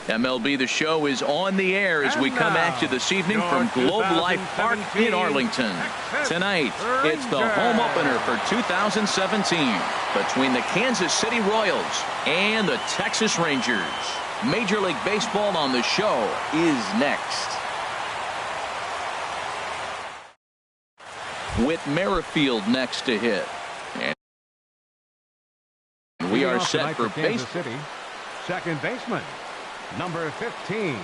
MLB The Show is on the air as we come at you this evening from Globe Life Park in Arlington. Tonight, it's the home opener for 2017 between the Kansas City Royals and the Texas Rangers. Major League Baseball on the Show is next. With Merrifield next to hit. And we are set for Kansas City. Second baseman, number 15.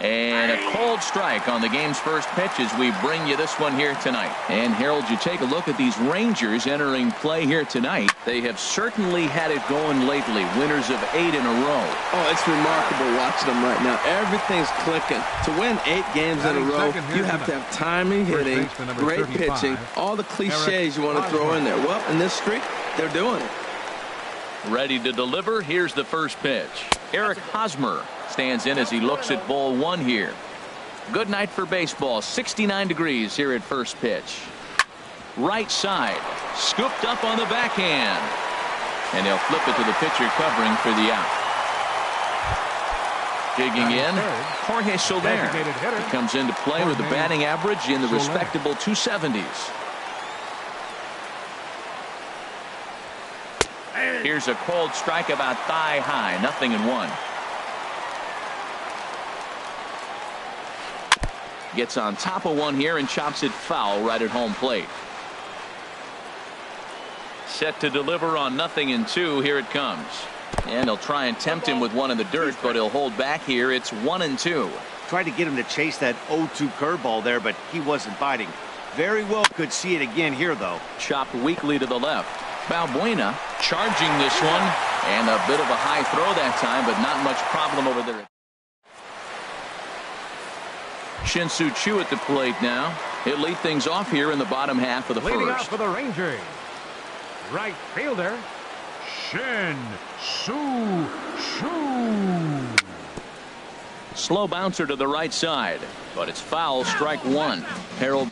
And a cold strike on the game's first pitch as we bring you this one here tonight. And Harold, you take a look at these Rangers entering play here tonight. They have certainly had it going lately. Winners of 8 in a row. Oh, it's remarkable watching them right now. Everything's clicking. To win 8 games in a row, you have to have timing, hitting, great pitching, all the cliches you want to throw in there. Well, in this streak, they're doing it. Ready to deliver. Here's the first pitch. Eric Hosmer stands in as he looks at ball 1 here. Good night for baseball. 69 degrees here at first pitch. Right side. Scooped up on the backhand. And he'll flip it to the pitcher covering for the out. Digging in, Jorge Soler. He comes into play with a batting average in the respectable 270s. Here's a cold strike about thigh high. 0-1. Gets on top of one here and chops it foul right at home plate. Set to deliver on 0-2. Here it comes. And he'll try and tempt him with one in the dirt, but he'll hold back here. It's 1-2. Tried to get him to chase that 0-2 curveball there, but he wasn't biting. Very well could see it again here, though. Chopped weakly to the left. Balbuena charging this one, and a bit of a high throw that time, but not much problem over there. Shin-Soo Choo at the plate now. He'll lead things off here in the bottom half of the Leading first. off for the Rangers, right fielder, Shin-Soo Choo. Slow bouncer to the right side, but it's foul. Strike 1. Harold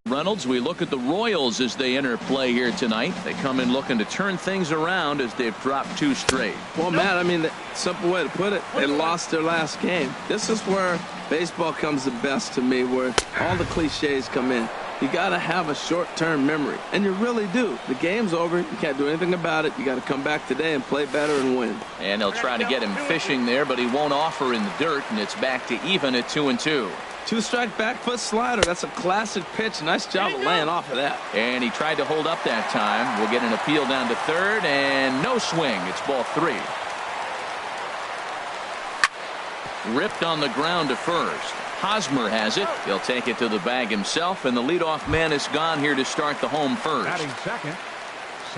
Reynolds, we look at the Royals as they enter play here tonight. They come in looking to turn things around as they've dropped 2 straight. Well, Matt, I mean, the simple way to put it, they lost their last game. This is where baseball comes the best to me, where all the cliches come in. You got to have a short-term memory, and you really do. The game's over. You can't do anything about it. You got to come back today and play better and win. And they'll try to get him fishing there, but he won't offer in the dirt, and it's back to even at 2-2. 2-strike back foot slider. That's a classic pitch. Nice job of laying off of that. And he tried to hold up that time. We'll get an appeal down to third, and no swing. It's ball 3. Ripped on the ground to first. Hosmer has it. He'll take it to the bag himself, and the leadoff man is gone here to start the home first. Batting second.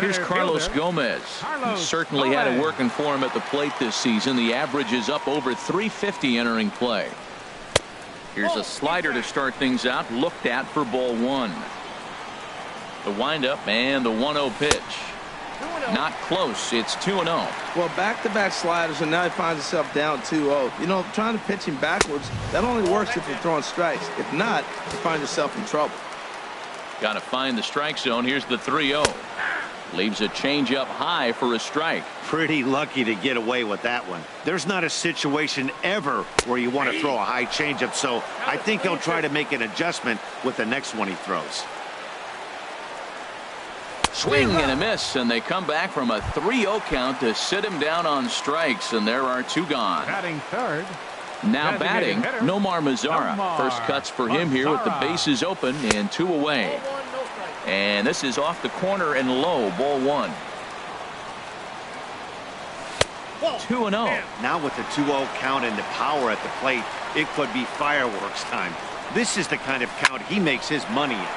Here's Carlos Gomez. He certainly had it working for him at the plate this season. The average is up over 350 entering play. Here's a slider to start things out. Looked at for ball 1. The windup and the 1-0 pitch. Not close. It's 2-0. Well, back-to-back sliders, and now he finds himself down 2-0. You know, trying to pitch him backwards, that only works if you're throwing strikes. If not, you find yourself in trouble. Got to find the strike zone. Here's the 3-0. Leaves a changeup high for a strike. Pretty lucky to get away with that one. There's not a situation ever where you want to throw a high changeup, so I think he'll try to make an adjustment with the next one he throws. Swing and a miss, and they come back from a 3-0 count to sit him down on strikes, and there are 2 gone. Batting third. Now batting, Nomar Mazara. First cuts for him here with the bases open and 2 away. And this is off the corner and low, ball 1. 2-0. Now with the 2-0 count and the power at the plate, it could be fireworks time. This is the kind of count he makes his money in.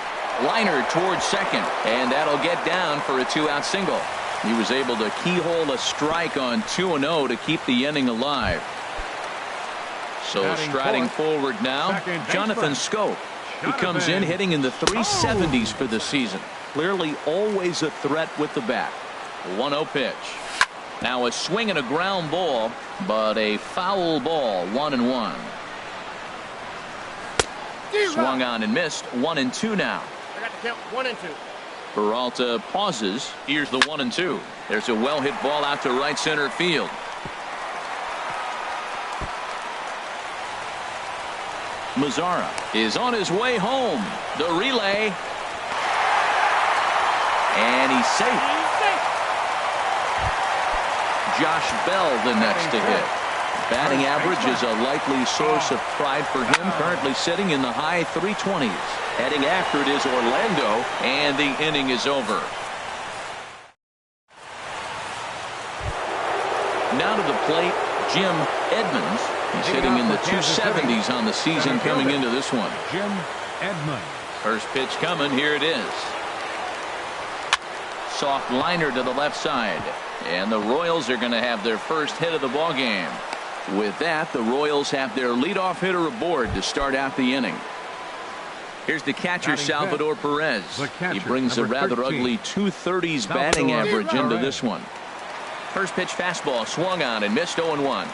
Liner towards second, and that'll get down for a 2-out single. He was able to keyhole a strike on 2-0 to keep the inning alive. So striding forward now, Jonathan Scope. He comes in hitting in the 370s for the season. Clearly always a threat with the bat. 1-0 pitch. Now a swing and a ground ball, but a foul ball. 1-1. Swung on and missed. 1-2 now. I got to count 1 and 2. Peralta pauses. Here's the 1-2. There's a well-hit ball out to right center field. Mazzara is on his way home. The relay. And he's safe. Josh Bell the next to hit. Batting average is a likely source of pride for him, currently sitting in the high 320s. Heading after it is Orlando, and the inning is over. Now to the plate, Jim Edmonds. He's hitting in the 270s on the season coming into this one. Jim Edmonds. First pitch coming. Here it is. Soft liner to the left side. And the Royals are going to have their first hit of the ball game. With that, the Royals have their leadoff hitter aboard to start out the inning. Here's the catcher, Salvador Perez. He brings a rather ugly 230s batting average into this one. First pitch fastball swung on and missed 0-1.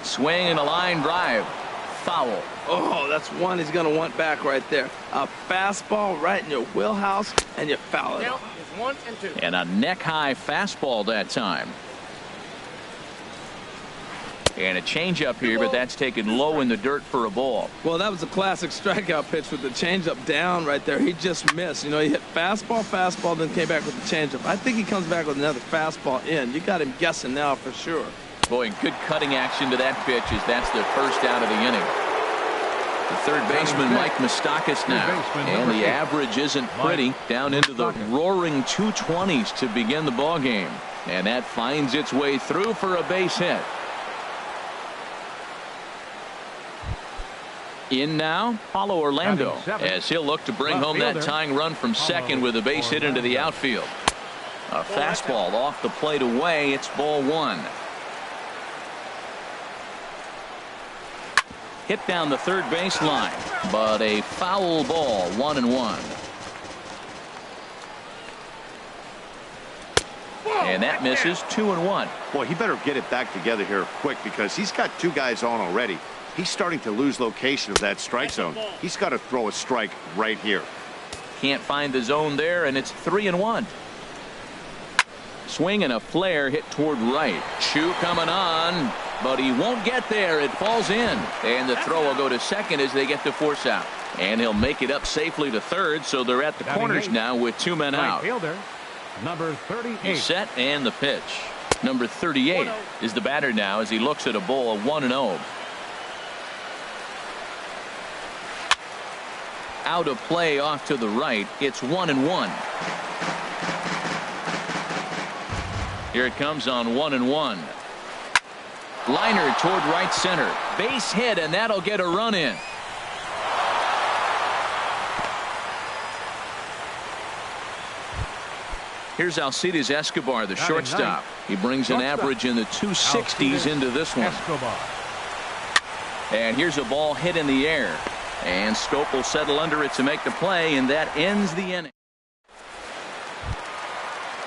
Swing and a line drive. Foul. Oh, that's one he's going to want back right there. A fastball right in your wheelhouse, and you foul it. 1 and 2. And a neck-high fastball that time. And a changeup here, but that's taken low in the dirt for a ball. Well, that was a classic strikeout pitch with the changeup down right there. He just missed. You know, he hit fastball, then came back with the changeup. I think he comes back with another fastball in. You got him guessing now for sure. Boy, good cutting action to that pitch as that's the first out of the inning. The third baseman, Mike Moustakas now. And the average isn't pretty. Down into the roaring 220s to begin the ball game. And that finds its way through for a base hit. In now, Paulo Orlando, as he'll look to bring home that tying run from second with a base hit into the outfield. A fastball off the plate away. It's ball one. Hit down the third baseline, but a foul ball, 1-1. And that misses, 2-1. Boy, he better get it back together here quick because he's got two guys on already. He's starting to lose location of that strike zone. He's got to throw a strike right here. Can't find the zone there, and it's 3-1. Swing and a flare hit toward right. Chu coming on, but he won't get there. It falls in, and the throw will go to second as they get the force out. And he'll make it up safely to third, so they're at the corners now with two men out. Fielder, number 38. He's set, and the pitch. Number 38 is the batter now as he looks at a ball, 1-0. Out of play off to the right. It's 1-1. Here it comes on 1-1. Liner toward right center. Base hit, and that'll get a run in. Here's Alcides Escobar, the shortstop. He brings an average in the 260s into this one. And here's a ball hit in the air. And Schoop will settle under it to make the play, and that ends the inning.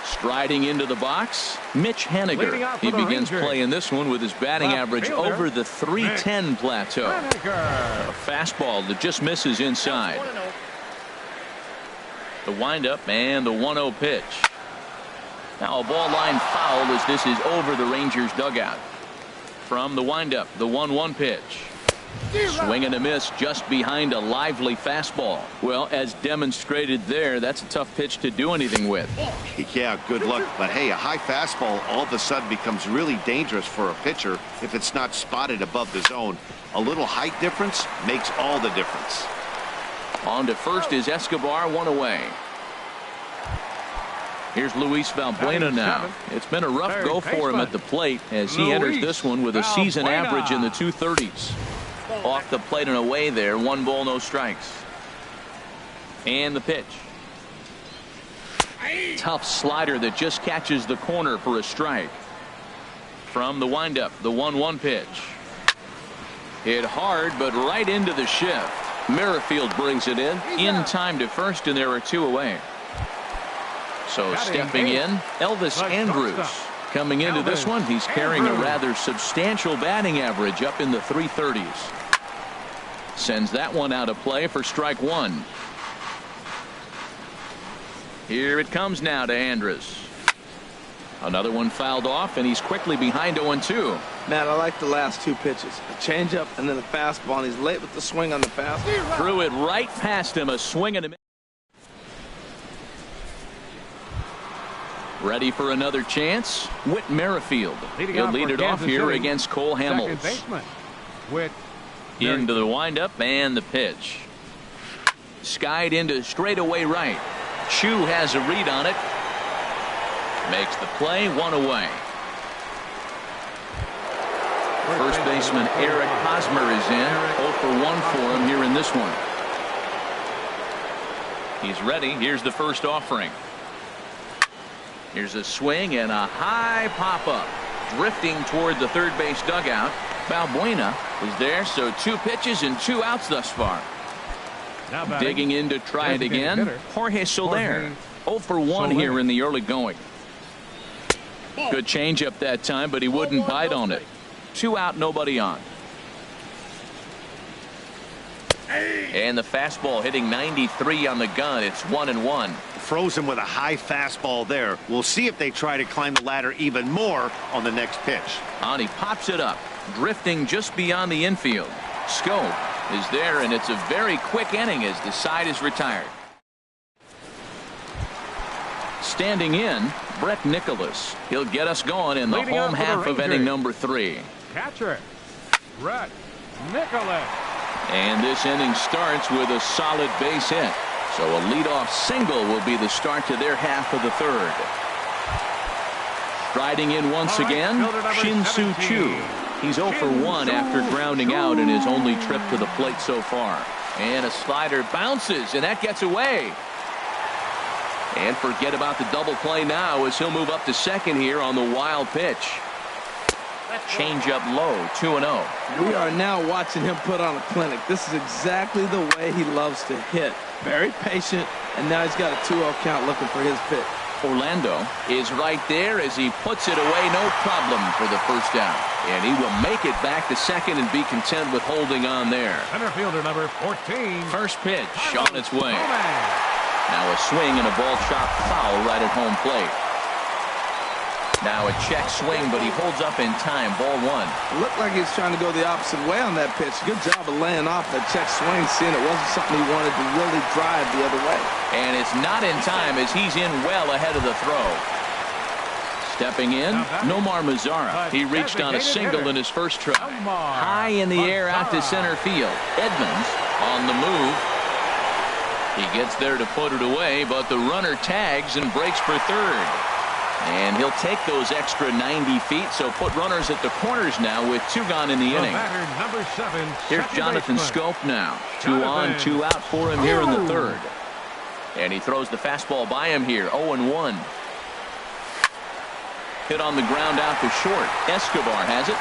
Striding into the box, Mitch Haniger. He begins playing this one with his batting average over the 310 plateau. A fastball that just misses inside. The windup and the 1-0 pitch. Now a ball line foul as this is over the Rangers dugout. From the windup, the 1-1 pitch. Swing and a miss just behind a lively fastball. Well, as demonstrated there, that's a tough pitch to do anything with. Yeah, good luck. But hey, a high fastball all of a sudden becomes really dangerous for a pitcher if it's not spotted above the zone. A little height difference makes all the difference. On to first is Escobar, one away. Here's Luis Valbuena now. It's been a rough go for him at the plate as he enters this one with a season average in the 230s. Off the plate and away there. 1 ball, no strikes. And the pitch. Tough slider that just catches the corner for a strike. From the windup, the 1-1 pitch. Hit hard, but right into the shift. Merrifield brings it in time to first, and there are 2 away. So stepping in, Elvis Andrus. Coming into this one, he's carrying a rather substantial batting average up in the 330s. Sends that one out of play for strike 1. Here it comes now to Andrus. Another one fouled off, and he's quickly behind 0-2. Man, I like the last two pitches. A changeup and then a fastball, and he's late with the swing on the fastball. Threw it right past him. A swing and a miss. Ready for another chance? Whit Merrifield. He'll lead it off here against Cole Hamels. Into the windup and the pitch. Skied into straightaway right. Chu has a read on it. Makes the play, 1 away. First baseman Eric Hosmer is in. 0 for 1 for him here in this one. He's ready. Here's the first offering. Here's a swing and a high pop-up. Drifting toward the third base dugout. Balbuena is there, so 2 pitches and 2 outs thus far. Digging in to try it again. Jorge Soler. 0 for 1 here in the early going. Good changeup that time, but he wouldn't bite on it. 2 out, nobody on. And the fastball hitting 93 on the gun. It's 1-1. Frozen with a high fastball there. We'll see if they try to climb the ladder even more on the next pitch. And he pops it up, drifting just beyond the infield. Scope is there, and it's a very quick inning as the side is retired. Standing in, Brett Nicholas. He'll get us going in the home half of inning number 3. Catcher, Brett Nicholas. And this inning starts with a solid base hit. So a leadoff single will be the start to their half of the 3rd. Striding in once again, Shin-Soo Choo. He's 0 for 1 after grounding out in his only trip to the plate so far. And a slider bounces, and that gets away. And forget about the double play now as he'll move up to second here on the wild pitch. Change up low, 2-0. We are now watching him put on a clinic. This is exactly the way he loves to hit. Very patient, and now he's got a 2-0 count looking for his pitch. Orlando is right there as he puts it away, no problem for the first down. And he will make it back to second and be content with holding on there. Center fielder number 14. First pitch on its way. Now a swing and a ball chopped foul right at home plate. Now a check swing, but he holds up in time. Ball 1. It looked like he was trying to go the opposite way on that pitch. Good job of laying off that check swing, seeing it wasn't something he wanted to really drive the other way. And it's not in time as he's in well ahead of the throw. Stepping in, Nomar Mazara. He reached on a single in his first try. High in the air out to center field. Edmonds on the move. He gets there to put it away, but the runner tags and breaks for third. And he'll take those extra 90 feet, so put runners at the corners now with 2 gone in the inning. Number 7, here's Jonathan Scope now. 2 on, 2 out for him here in the 3rd. And he throws the fastball by him here, 0-1. Hit on the ground out to short. Escobar has it.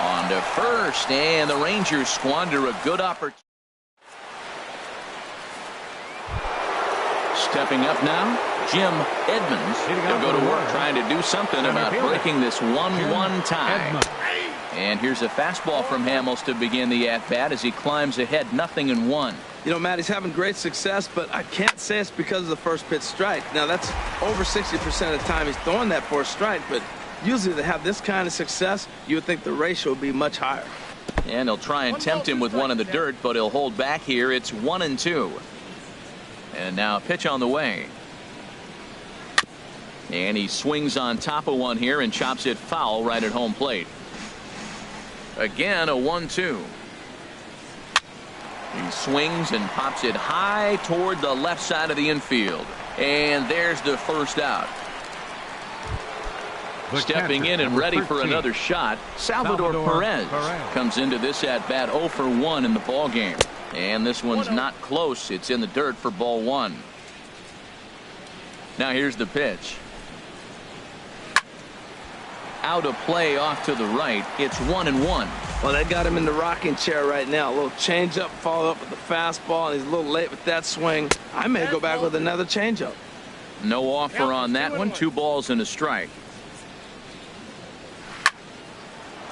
On to first, and the Rangers squander a good opportunity. Stepping up now, Jim Edmonds. He'll go to work trying to do something about breaking this 1-1 tie. And here's a fastball from Hamels to begin the at-bat as he climbs ahead 0-1. You know, Matt, he's having great success, but I can't say it's because of the first pitch strike. Now, that's over 60% of the time he's throwing that for a strike, but usually to have this kind of success, you would think the ratio would be much higher. And he'll try and tempt him with one in the dirt, but he'll hold back here. It's 1-2. And now a pitch on the way. And he swings on top of one here and chops it foul right at home plate. Again, a 1-2. He swings and pops it high toward the left side of the infield. And there's the first out. Stepping in and ready for another shot, Salvador Perez comes into this at-bat 0 for 1 in the ballgame. And this one's not close. It's in the dirt for ball 1. Now here's the pitch. Out of play off to the right. It's 1-1. Well, that got him in the rocking chair right now. A little changeup, followed up with the fastball, and he's a little late with that swing. I may go back with another changeup. No offer on that one. 2 balls and a strike.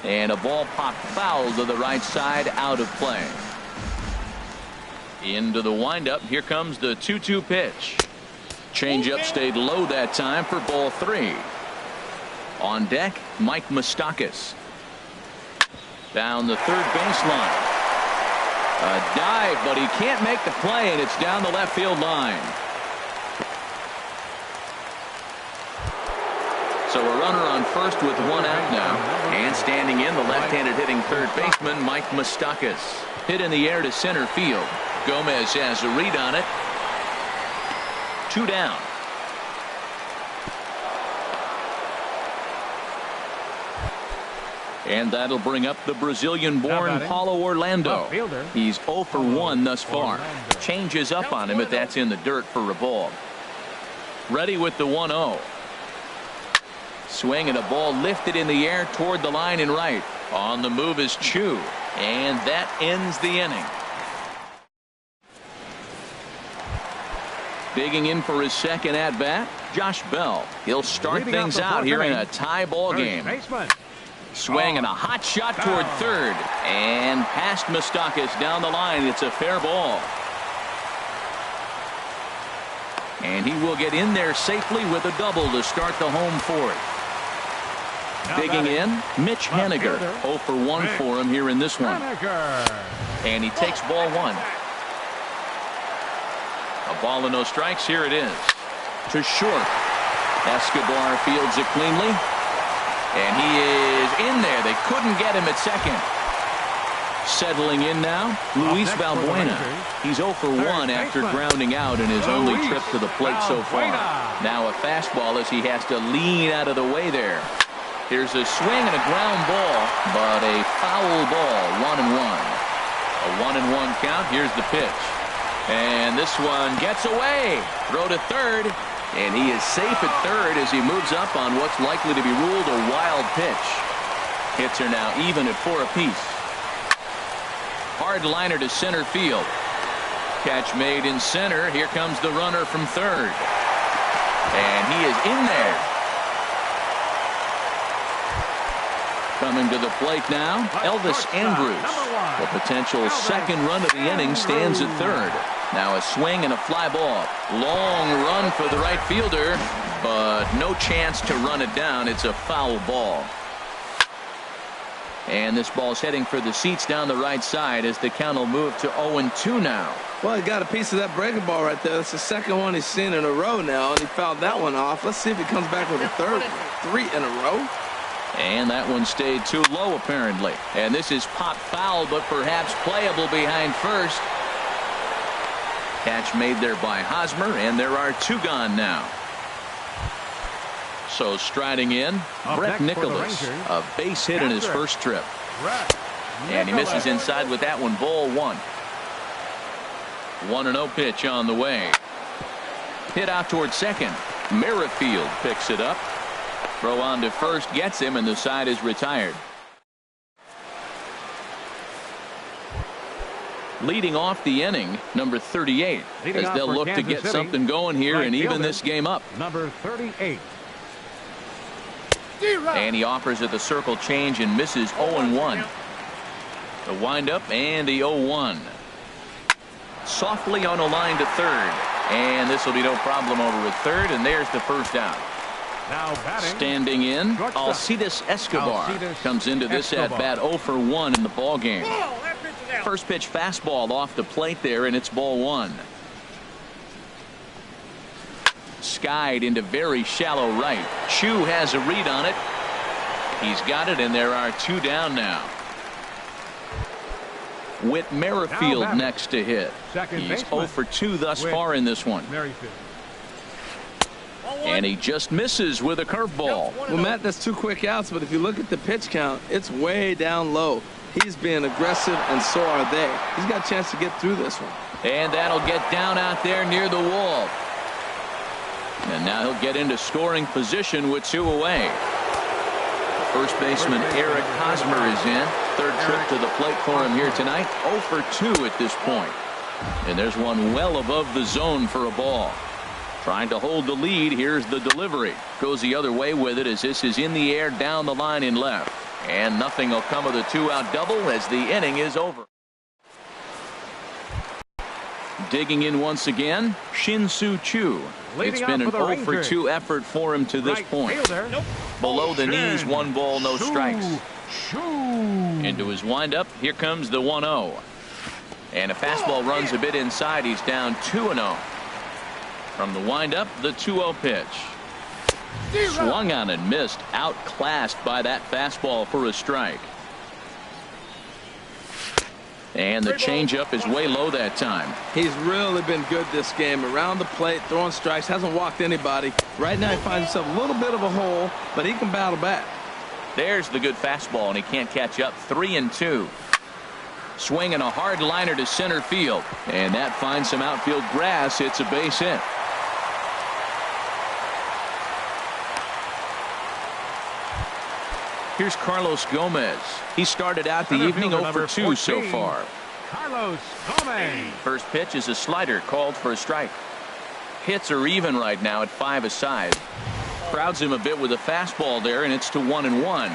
And a ball popped foul to the right side, out of play. Into the windup. Here comes the 2-2 pitch. Changeup stayed low that time for ball 3. On deck, Mike Moustakas. Down the third baseline. A dive, but he can't make the play, and it's down the left field line. So a runner on first with 1 out now. And standing in, the left-handed hitting third baseman, Mike Moustakas. Hit in the air to center field. Gomez has a read on it. 2 down. And that'll bring up the Brazilian-born Paulo Orlando. He's 0 for 1 thus far. Changes up on him, but that's in the dirt for a ball. Ready with the 1-0. Swing and a ball lifted in the air toward the line and right. On the move is Chu. And that ends the inning. Digging in for his second at-bat, Josh Bell. He'll start things out here in a tie ball game. Swing and a hot shot toward third. And past Moustakas down the line. It's a fair ball. And he will get in there safely with a double to start the home fourth. Digging in, Mitch Haniger. 0 for 1 for him here in this one. And he takes ball 1. A ball and no strikes. Here it is. To short. Escobar fields it cleanly. And he is in there. They couldn't get him at second. Settling in now, Luis Valbuena. He's 0 for 1 after grounding out in his only trip to the plate so far. Now a fastball as he has to lean out of the way there. Here's a swing and a ground ball, but a foul ball. 1-1. A 1-1 count. Here's the pitch. And this one gets away. Throw to third. And he is safe at third as he moves up on what's likely to be ruled a wild pitch. Hits are now even at 4 apiece. Hard liner to center field. Catch made in center. Here comes the runner from third. And he is in there. Coming to the plate now, Elvis Andrus. The potential second run of the inning stands at third. Now a swing and a fly ball. Long run for the right fielder, but no chance to run it down. It's a foul ball. And this ball's heading for the seats down the right side as the count will move to 0-2 now. Well, he got a piece of that breaking ball right there. That's the second one he's seen in a row now, and he fouled that one off. Let's see if he comes back with a third one. 3 in a row. And that one stayed too low, apparently. And this is pop foul, but perhaps playable behind first. Catch made there by Hosmer, and there are 2 gone now. So striding in, Brett Nicholas, a base hit in his first trip. And he misses inside with that one, ball 1. 1-0 pitch on the way. Hit out towards second. Merrifield picks it up. Throw on to first gets him, and the side is retired. Leading off the inning, number 38, as they'll look to get something going here and even this game up. Number 38. And he offers it the circle change and misses 0-1. The windup and the 0-1. Softly on a line to third. And this will be no problem over at third, and there's the first out. Now standing in, Alcides Escobar comes into this at-bat 0 for 1 in the ball game. First pitch fastball off the plate there, and it's ball 1. Skied into very shallow right. Chu has a read on it. He's got it, and there are 2 down now. Whit Merrifield next to hit. He's 0 for 2 thus far in this one. And he just misses with a curveball. Well, Matt, that's 2 quick outs, but if you look at the pitch count, it's way down low. He's being aggressive, and so are they. He's got a chance to get through this one. And that'll get down out there near the wall. And now he'll get into scoring position with 2 away. First baseman Eric Hosmer is in. Third trip to the plate for him here tonight. 0 for 2 at this point. And there's one well above the zone for a ball. Trying to hold the lead. Here's the delivery. Goes the other way with it as this is in the air down the line in left. And nothing will come of the 2-out double as the inning is over. Digging in once again, Shin-Soo Choo. It's been an 0 for 2 effort for him to this point. Below the knees, 1 ball, no strikes. Into his windup, here comes the 1-0. And a fastball runs a bit inside. He's down 2-0. From the windup, the 2-0 pitch. Swung on and missed. Outclassed by that fastball for a strike. And the changeup is way low that time. He's really been good this game. Around the plate, throwing strikes, hasn't walked anybody. Right now he finds himself a little bit of a hole, but he can battle back. There's the good fastball, and he can't catch up. 3-2. Swinging a hard liner to center field. And that finds some outfield grass. It's a base hit. Here's Carlos Gomez. He started out the evening 0 for 2 so far. Carlos Gomez. First pitch is a slider called for a strike. Hits are even right now at 5 aside. Crowds him a bit with a fastball there, and it's to 1-1.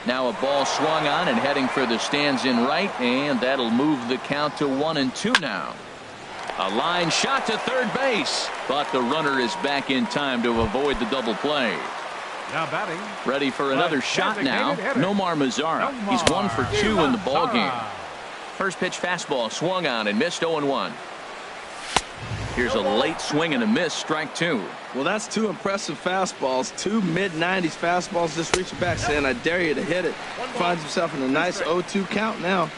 Now a ball swung on and heading for the stands in right, and that'll move the count to 1-2 now. A line shot to third base, but the runner is back in time to avoid the double play. Now batting. Ready for another shot now. Nomar Mazara. He's 1 for 2 in the ball game. First pitch fastball swung on and missed 0-1. Here's a late swing and a miss, strike 2. Well, that's 2 impressive fastballs. 2 mid-90s fastballs just reaching back saying, I dare you to hit it. Finds himself in a nice 0-2 count now.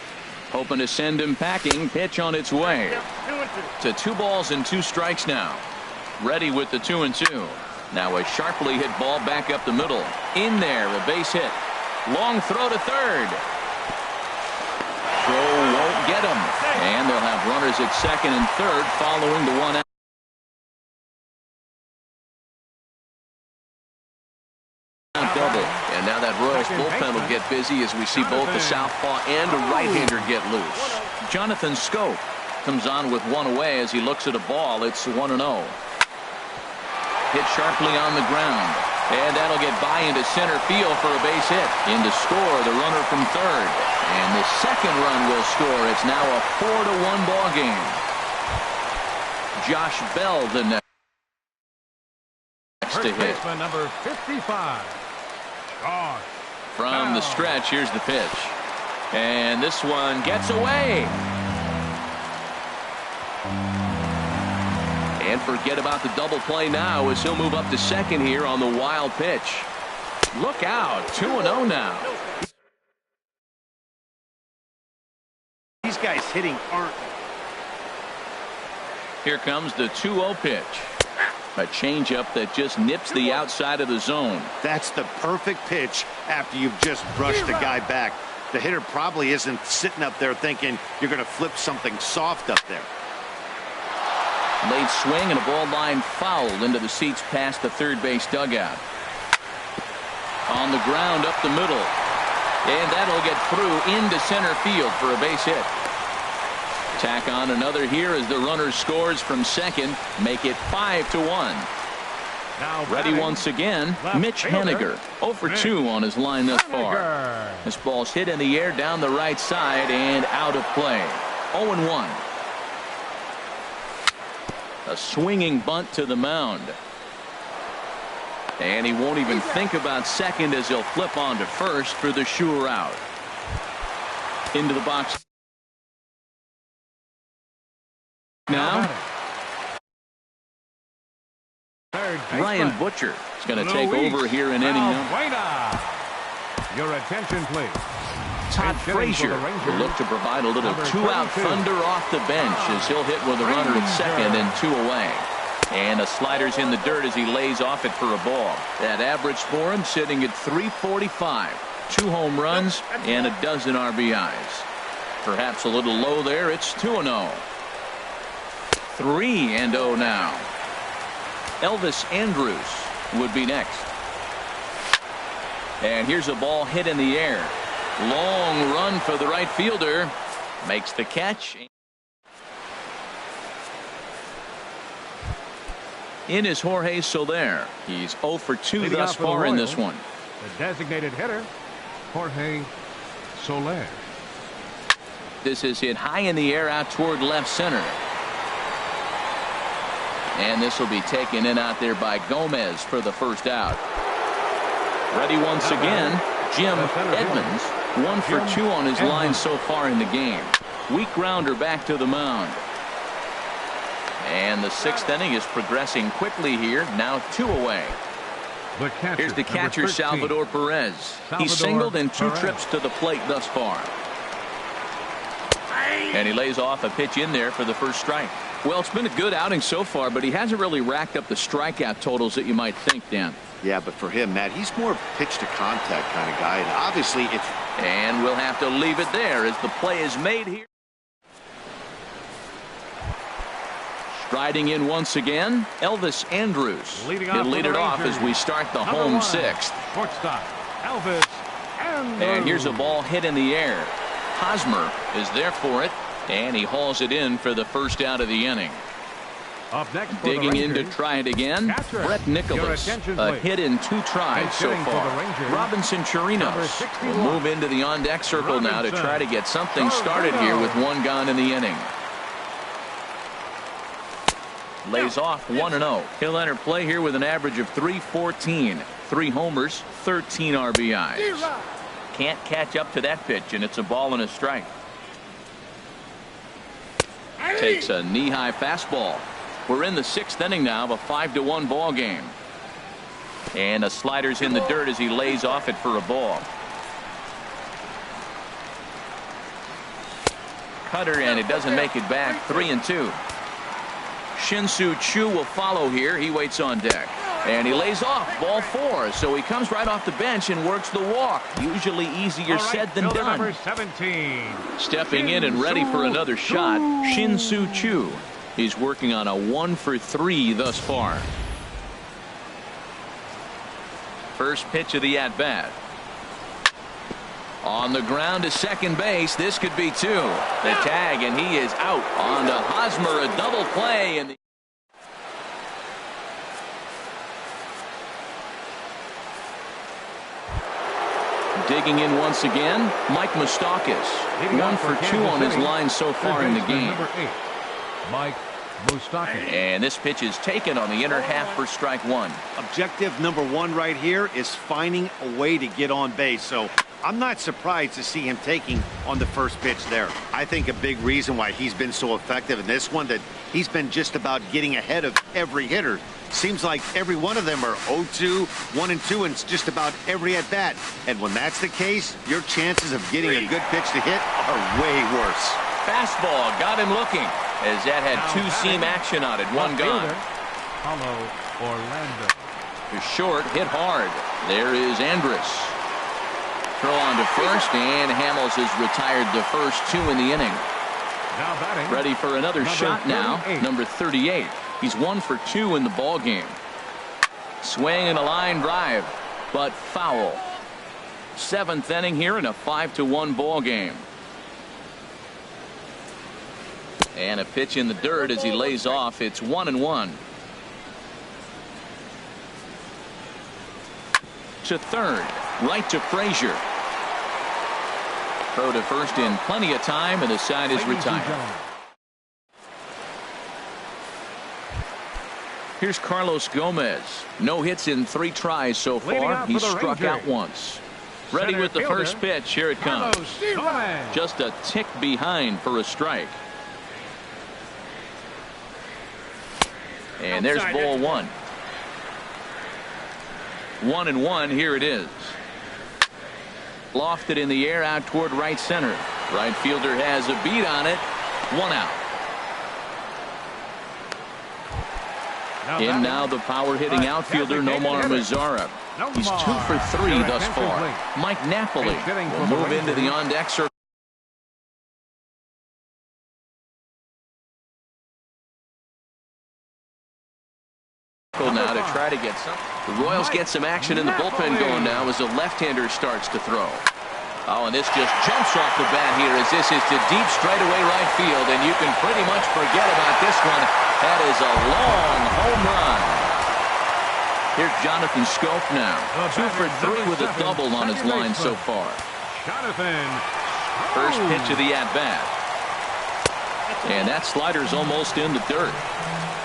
Hoping to send him packing. Pitch on its way. To 2 balls and 2 strikes now. Ready with the 2-2. Now a sharply hit ball back up the middle. In there, a base hit. Long throw to third. Throw won't get him. And they'll have runners at second and third following the 1 out. Double. And now that Royals bullpen will get busy as we see both the southpaw and a right-hander get loose. Jonathan Scope comes on with 1 away as he looks at a ball. It's 1-0. Hit sharply on the ground. And that'll get by into center field for a base hit. In to score the runner from third. And the second run will score. It's now a 4-1 ball game. Josh Bell the next to hit. Number 55. From the stretch, here's the pitch. And this one gets away. And forget about the double play now as he'll move up to second here on the wild pitch. Look out, 2-0 now. These guys hitting aren't. Here comes the 2-0 pitch. A changeup that just nips the outside of the zone. That's the perfect pitch after you've just brushed the guy back. The hitter probably isn't sitting up there thinking you're going to flip something soft up there. Late swing and a ball line fouled into the seats past the third base dugout. On the ground up the middle. And that'll get through into center field for a base hit. Tack on another here as the runner scores from second. Make it 5-1. Now ready once again, Mitch Haniger. 0 for 2 on his line thus far. This ball's hit in the air down the right side and out of play. 0-1. A swinging bunt to the mound. And he won't even think about second as he'll flip on to first for the sure out. Into the box now. Ryan Butcher is going to take over here in inning number. Your attention, please. Todd Frazier will look to provide a little 2-out thunder off the bench as he'll hit with a runner at second and 2 away. And a slider's in the dirt as he lays off it for a ball. That average for him sitting at 345. 2 home runs and a dozen RBIs. Perhaps a little low there. It's 2-0. 3-0 now. Elvis Andrus would be next. And here's a ball hit in the air. Long run for the right fielder. Makes the catch. In is Jorge Soler. He's 0 for 2 thus far in this one. The designated hitter, Jorge Soler. This is hit high in the air out toward left center. And this will be taken in out there by Gomez for the first out. Ready once again, Jim Edmonds. 1 for 2 on his line so far in the game. Weak grounder back to the mound. And the 6th inning is progressing quickly here. Now 2 away. Here's the catcher, Salvador Perez. He's singled in 2 trips to the plate thus far. And he lays off a pitch in there for the first strike. Well, it's been a good outing so far, but he hasn't really racked up the strikeout totals that you might think, Dan. Yeah, but for him, Matt, he's more pitch to contact kind of guy. And obviously, it's... And we'll have to leave it there as the play is made here. Striding in once again, Elvis Andrus. He'll lead it off as we start the home 6th. Shortstop, Elvis Andrus. And here's a ball hit in the air. Hosmer is there for it, and he hauls it in for the first out of the inning. Up next for Digging the in to try it again, catcher. Brett Nicholas. A hit in 2 tries so far. Robinson Chirinos will move into the on-deck circle now to try to get something started here with 1 gone in the inning. Lays off 1-0. He'll enter play here with an average of .314. 3 homers, 13 RBIs. Can't catch up to that pitch, and it's a ball and a strike. Takes a knee-high fastball. We're in the 6th inning now of a 5-1 ball game. And a slider's in the dirt as he lays off it for a ball. Cutter, and it doesn't make it back. 3-2. Shin-Soo Choo will follow here. He waits on deck. And he lays off ball 4. So he comes right off the bench and works the walk. Usually easier said than done. Number 17. Stepping in and ready for another shot, Shin-Soo Choo. He's working on a 1 for 3 thus far. First pitch of the at-bat. On the ground to second base. This could be 2. The tag, and he is out. On to Hosmer, a double play. And digging in once again, Mike Moustakas. 1 for 2 on his line so far in the game. Number 8, Mike Moustakas. And this pitch is taken on the inner half for strike 1. Objective number 1 right here is finding a way to get on base. So I'm not surprised to see him taking on the first pitch there. I think a big reason why he's been so effective in this one, that he's been just about getting ahead of every hitter. Seems like every one of them are 0-2, 1-2, and just about every at bat. And when that's the case, your chances of getting a good pitch to hit are way worse. Fastball got him looking, as that had 2-seam action on it. 1 gone. Paulo Orlando. Short, hit hard. There is Andrus. Throw on to first, and Hamels is retired the first 2 in the inning. Now batting. Ready for another shot now. 38. Number 38. He's 1 for 2 in the ball game. Swing and a line drive, but foul. 7th inning here in a 5-1 ball game. And a pitch in the dirt as he lays off. It's 1-1. To third, right to Frazier. Throw to first in plenty of time, and the side is retired. Here's Carlos Gomez. No hits in 3 tries so far. He's struck out once. Ready with the first pitch. Here it comes. Just a tick behind for a strike. And there's ball 1. 1-1. Here it is. Lofted in the air out toward right center. Right fielder has a beat on it. 1 out. In now the power hitting outfielder Nomar Mazara. He's 2 for 3 thus far. Mike Napoli will move into the on-deck circle. Now to try to get some. The Royals get some action in the bullpen going now as the left-hander starts to throw. Oh, and this just jumps off the bat here as this is to deep straightaway right field, and you can pretty much forget about this one. That is a long home run. Here's Jonathan Scope now. 2 for 3 with a double on his line so far. First pitch of the at-bat. And that slider's almost in the dirt.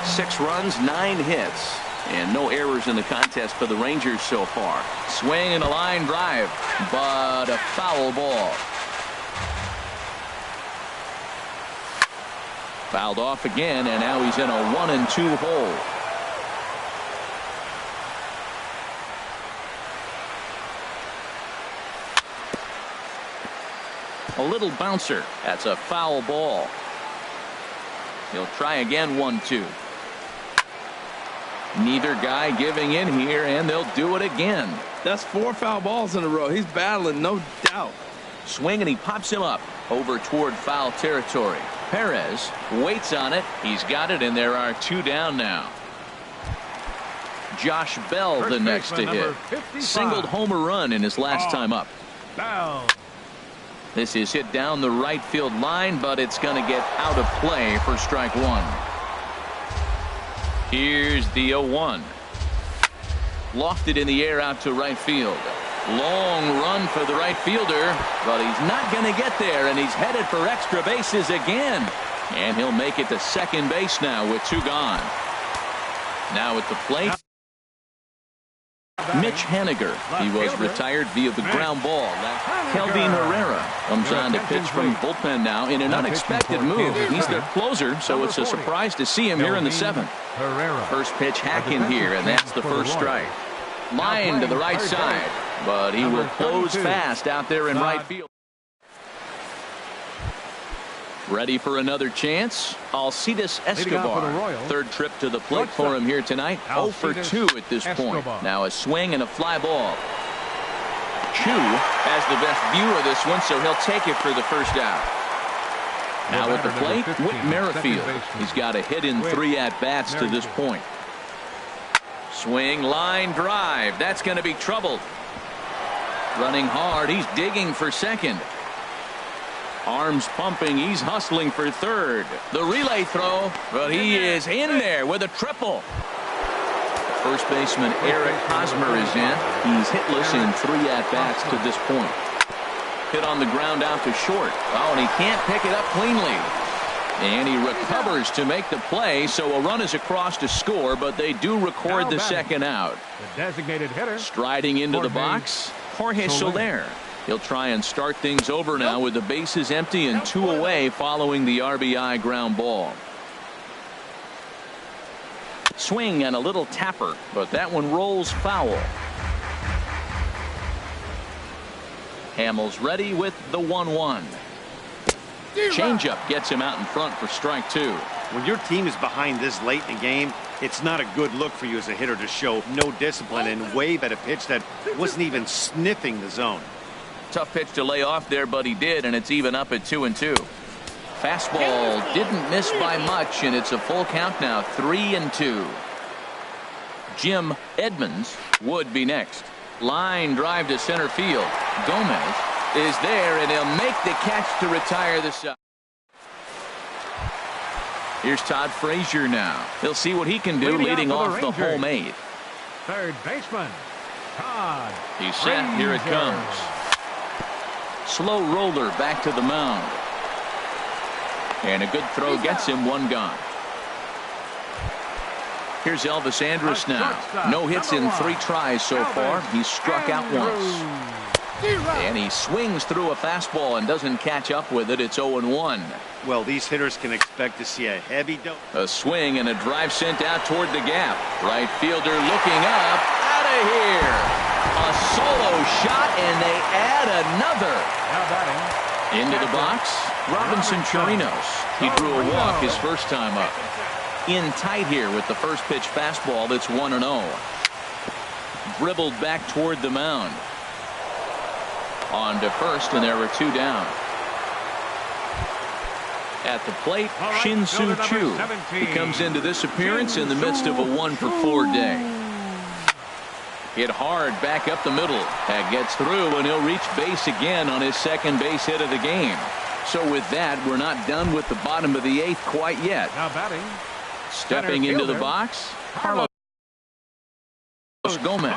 6 runs, 9 hits, and no errors in the contest for the Rangers so far. Swing and a line drive, but a foul ball. Fouled off again, and now he's in a 1-2 hole. A little bouncer. That's a foul ball. He'll try again, 1-2. Neither guy giving in here, and they'll do it again. That's 4 foul balls in a row. He's battling, no doubt. Swing, and he pops him up over toward foul territory. Perez waits on it. He's got it, and there are 2 down now. Josh Bell, the next to hit. Singled homer run in his last time up. Bell. This is hit down the right field line, but it's going to get out of play for strike 1. Here's the 0-1. Lofted in the air out to right field. Long run for the right fielder, but he's not going to get there, and he's headed for extra bases again. And he'll make it to second base now with 2 gone. Now at the plate, Mitch Haniger. He was retired via the ground ball. Kelvin Herrera comes on to pitch from the bullpen now in an unexpected move. He's their closer, so it's a surprise to see him here in the 7th. First pitch hack in here, and that's the first strike. Line to the right side, but he will close fast out there in right field. Ready for another chance? Alcides Escobar. Third trip to the plate for him here tonight. 0 for 2 at this point. Now a swing and a fly ball. Chu has the best view of this one, so he'll take it for the first out. Now at the plate, Whit Merrifield. He's got a hit in 3 at-bats to this point. Swing, line drive. That's going to be troubled. Running hard. He's digging for second. Arms pumping. He's hustling for third. The relay throw, but he is in there with a triple. First baseman Eric Hosmer is in. He's hitless in 3 at-bats to this point. Hit on the ground out to short. Oh, and he can't pick it up cleanly. And he recovers to make the play, so a run is across to score, but they do record the second out. The designated hitter. Striding into the box, Jorge Soler. He'll try and start things over now with the bases empty and 2 away following the RBI ground ball. Swing and a little tapper, but that one rolls foul. Hamels ready with the 1-1. Changeup gets him out in front for strike 2. When your team is behind this late in the game, it's not a good look for you as a hitter to show no discipline and wave at a pitch that wasn't even sniffing the zone. Tough pitch to lay off there, but he did, and it's even up at 2-2. Fastball didn't miss by much, and it's a full count now, 3-2. Jim Edmonds would be next. Line drive to center field. Gomez is there, and he'll make the catch to retire the side. Here's Todd Frazier now. He'll see what he can do leading off the home 8th. Third baseman, Todd. He's set. Here it comes. Slow roller back to the mound. And a good throw gets him 1 gone. Here's Elvis Andrus now. No hits in 3 tries so far. He's struck out once. And he swings through a fastball and doesn't catch up with it. It's 0-1. Well, these hitters can expect to see a heavy dose. A swing and a drive sent out toward the gap. Right fielder looking up. Out of here. A solo shot, and they add another. Into the box, Robinson Chirinos. He drew a walk his first time up. In tight here with the first pitch fastball. That's 1-0. Dribbled back toward the mound. On to first, and there were 2 down. At the plate, Shin-Soo Choo. He comes into this appearance in the midst of a 1-for-4 day. Hit hard back up the middle. That gets through, and he'll reach base again on his second base hit of the game. So with that, we're not done with the bottom of the 8th quite yet. Now batting. Stepping into the box, Carlos Gomez.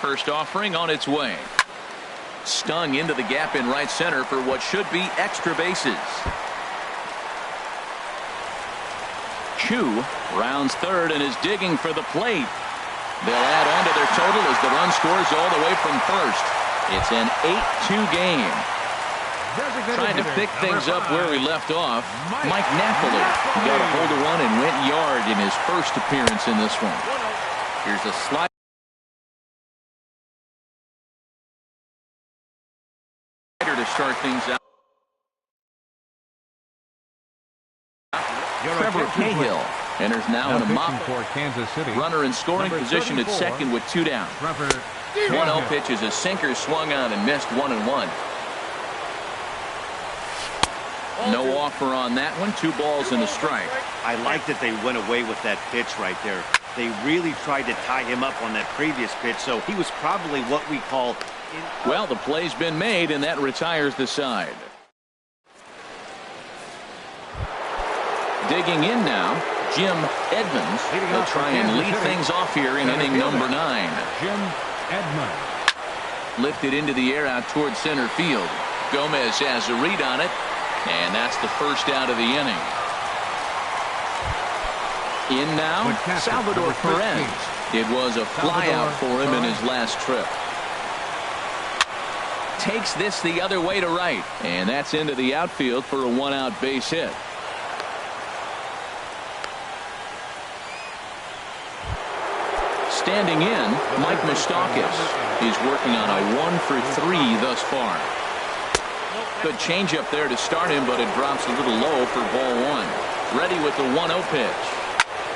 First offering on its way. Stung into the gap in right center for what should be extra bases. Chu rounds third and is digging for the plate. They'll add on to their total as the run scores all the way from first. It's an 8-2 game. Trying to pick things up where we left off, Mike Napoli got a hold of one and went yard in his first appearance in this one. Here's a slide to start things out. Trevor Cahill enters now in a mop for Kansas City. Runner in scoring position at second with 2 down. 1-0 pitch is a sinker swung on and missed 1-1. No offer on that one. 2 balls and a strike. I like that they went away with that pitch right there. They really tried to tie him up on that previous pitch, so he was probably what we call... Well, the play's been made, and that retires the side. Digging in now, Jim Edmonds will try and lead things off here in inning number 9. Jim Edmonds. Lifted into the air out towards center field. Gomez has a read on it, and that's the first out of the inning. In now, Salvador Perez. It was a flyout for him in his last trip. Takes this the other way to right, and that's into the outfield for a 1-out base hit. Standing in, Mike Moustakas. He's working on a 1-for-3 thus far. Good changeup there to start him, but it drops a little low for ball 1. Ready with the 1-0 pitch.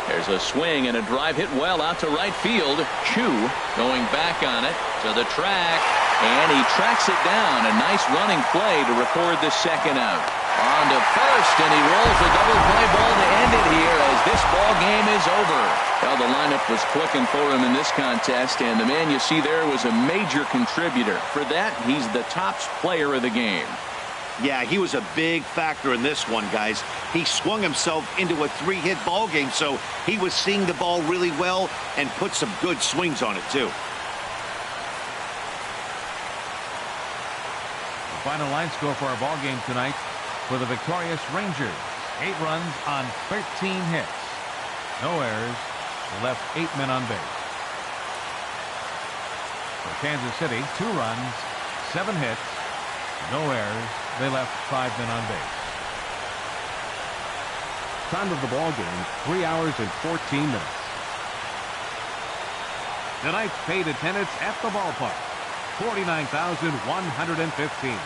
There's a swing and a drive hit well out to right field. Chu going back on it to the track, and he tracks it down. A nice running play to record the second out. On to first, and he rolls a double play ball to end it here as this ball game is over. Well, the lineup was clicking for him in this contest, and the man you see there was a major contributor. For that, he's the top player of the game. Yeah, he was a big factor in this one, guys. He swung himself into a 3-hit ball game, so he was seeing the ball really well and put some good swings on it, too. The final line score for our ball game tonight for the victorious Rangers. 8 runs on 13 hits. No errors. Left 8 men on base. For Kansas City, 2 runs, 7 hits, no errors. They left 5 men on base. Time of the ball game, 3 hours and 14 minutes. Tonight's paid attendance at the ballpark, 49,115.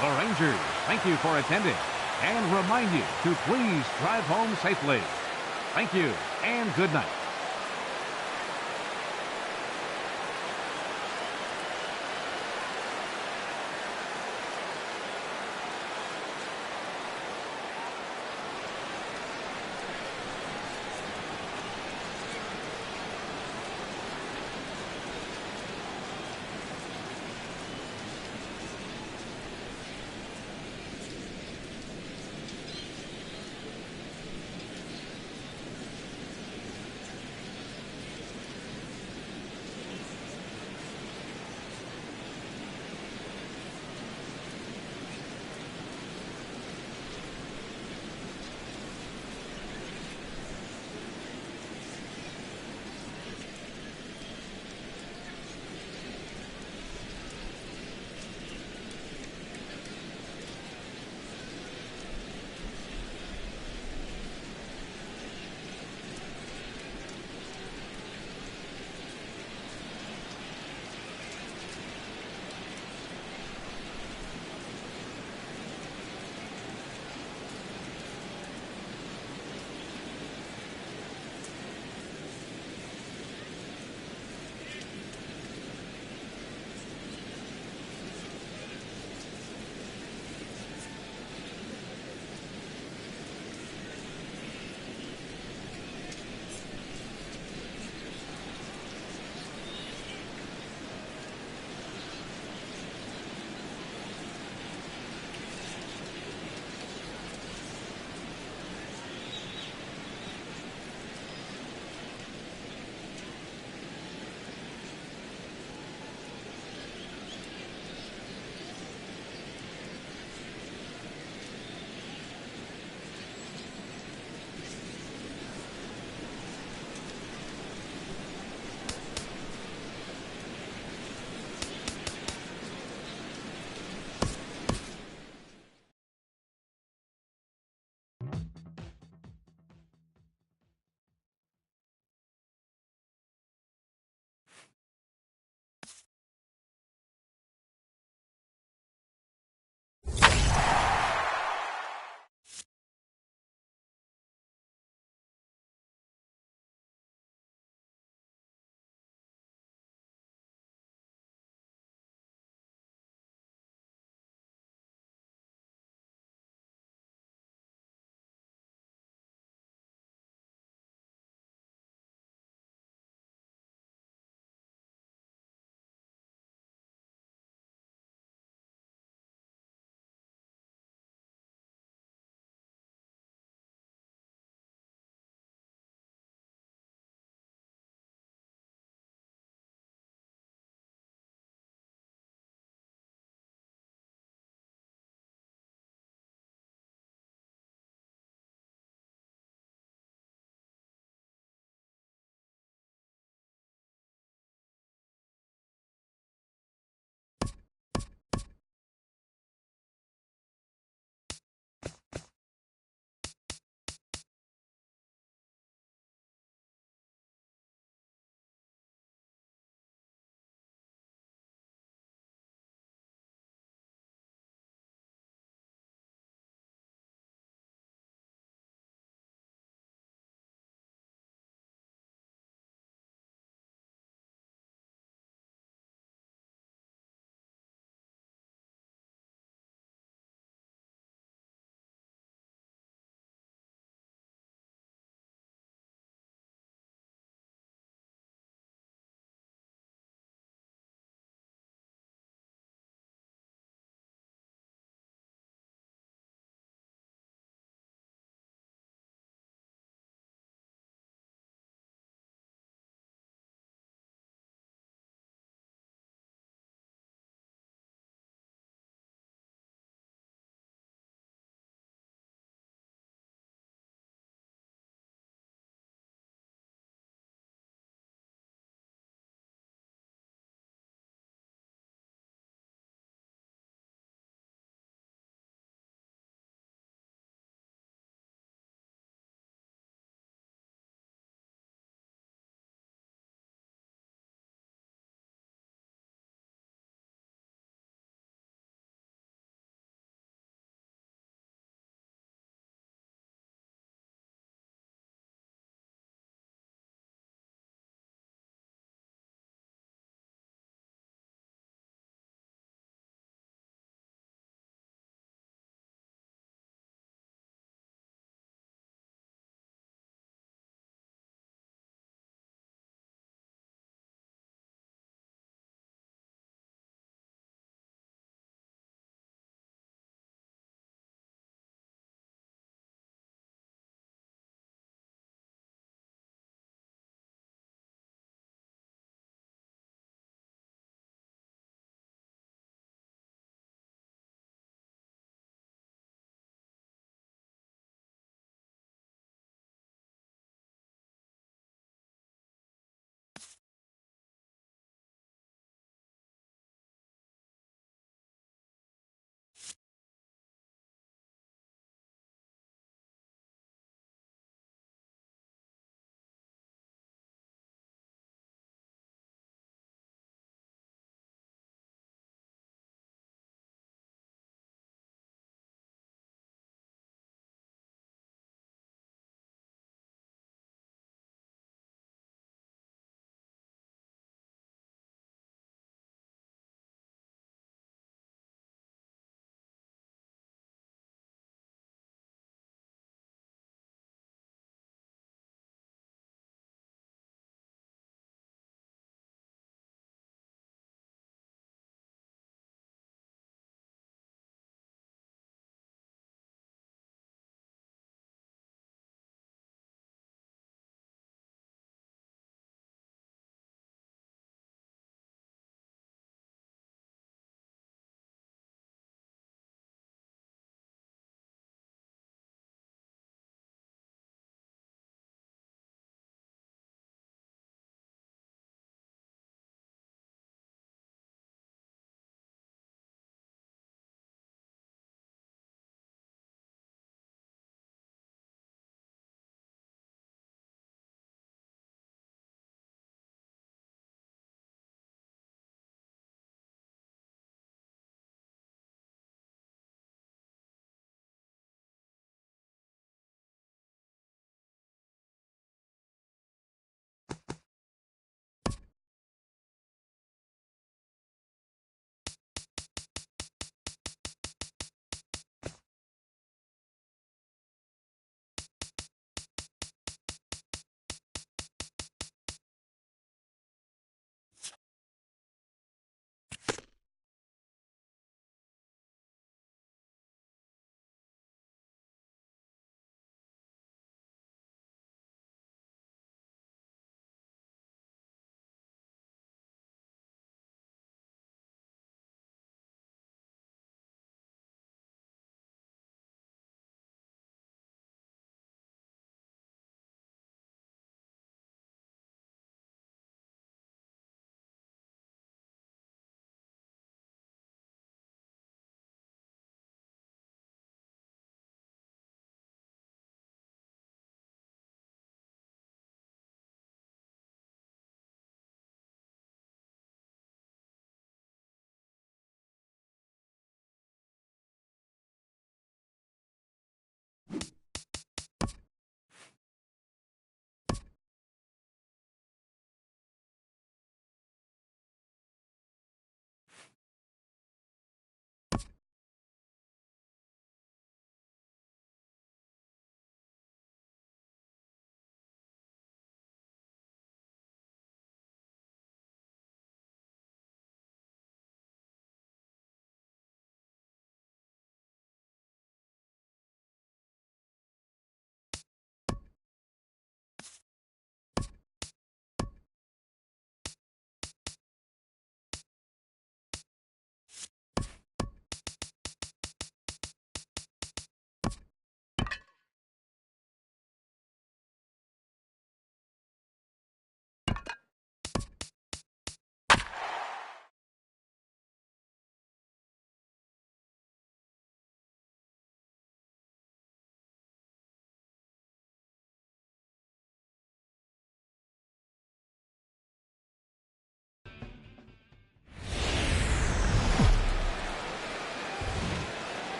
The Rangers thank you for attending and remind you to please drive home safely. Thank you and good night.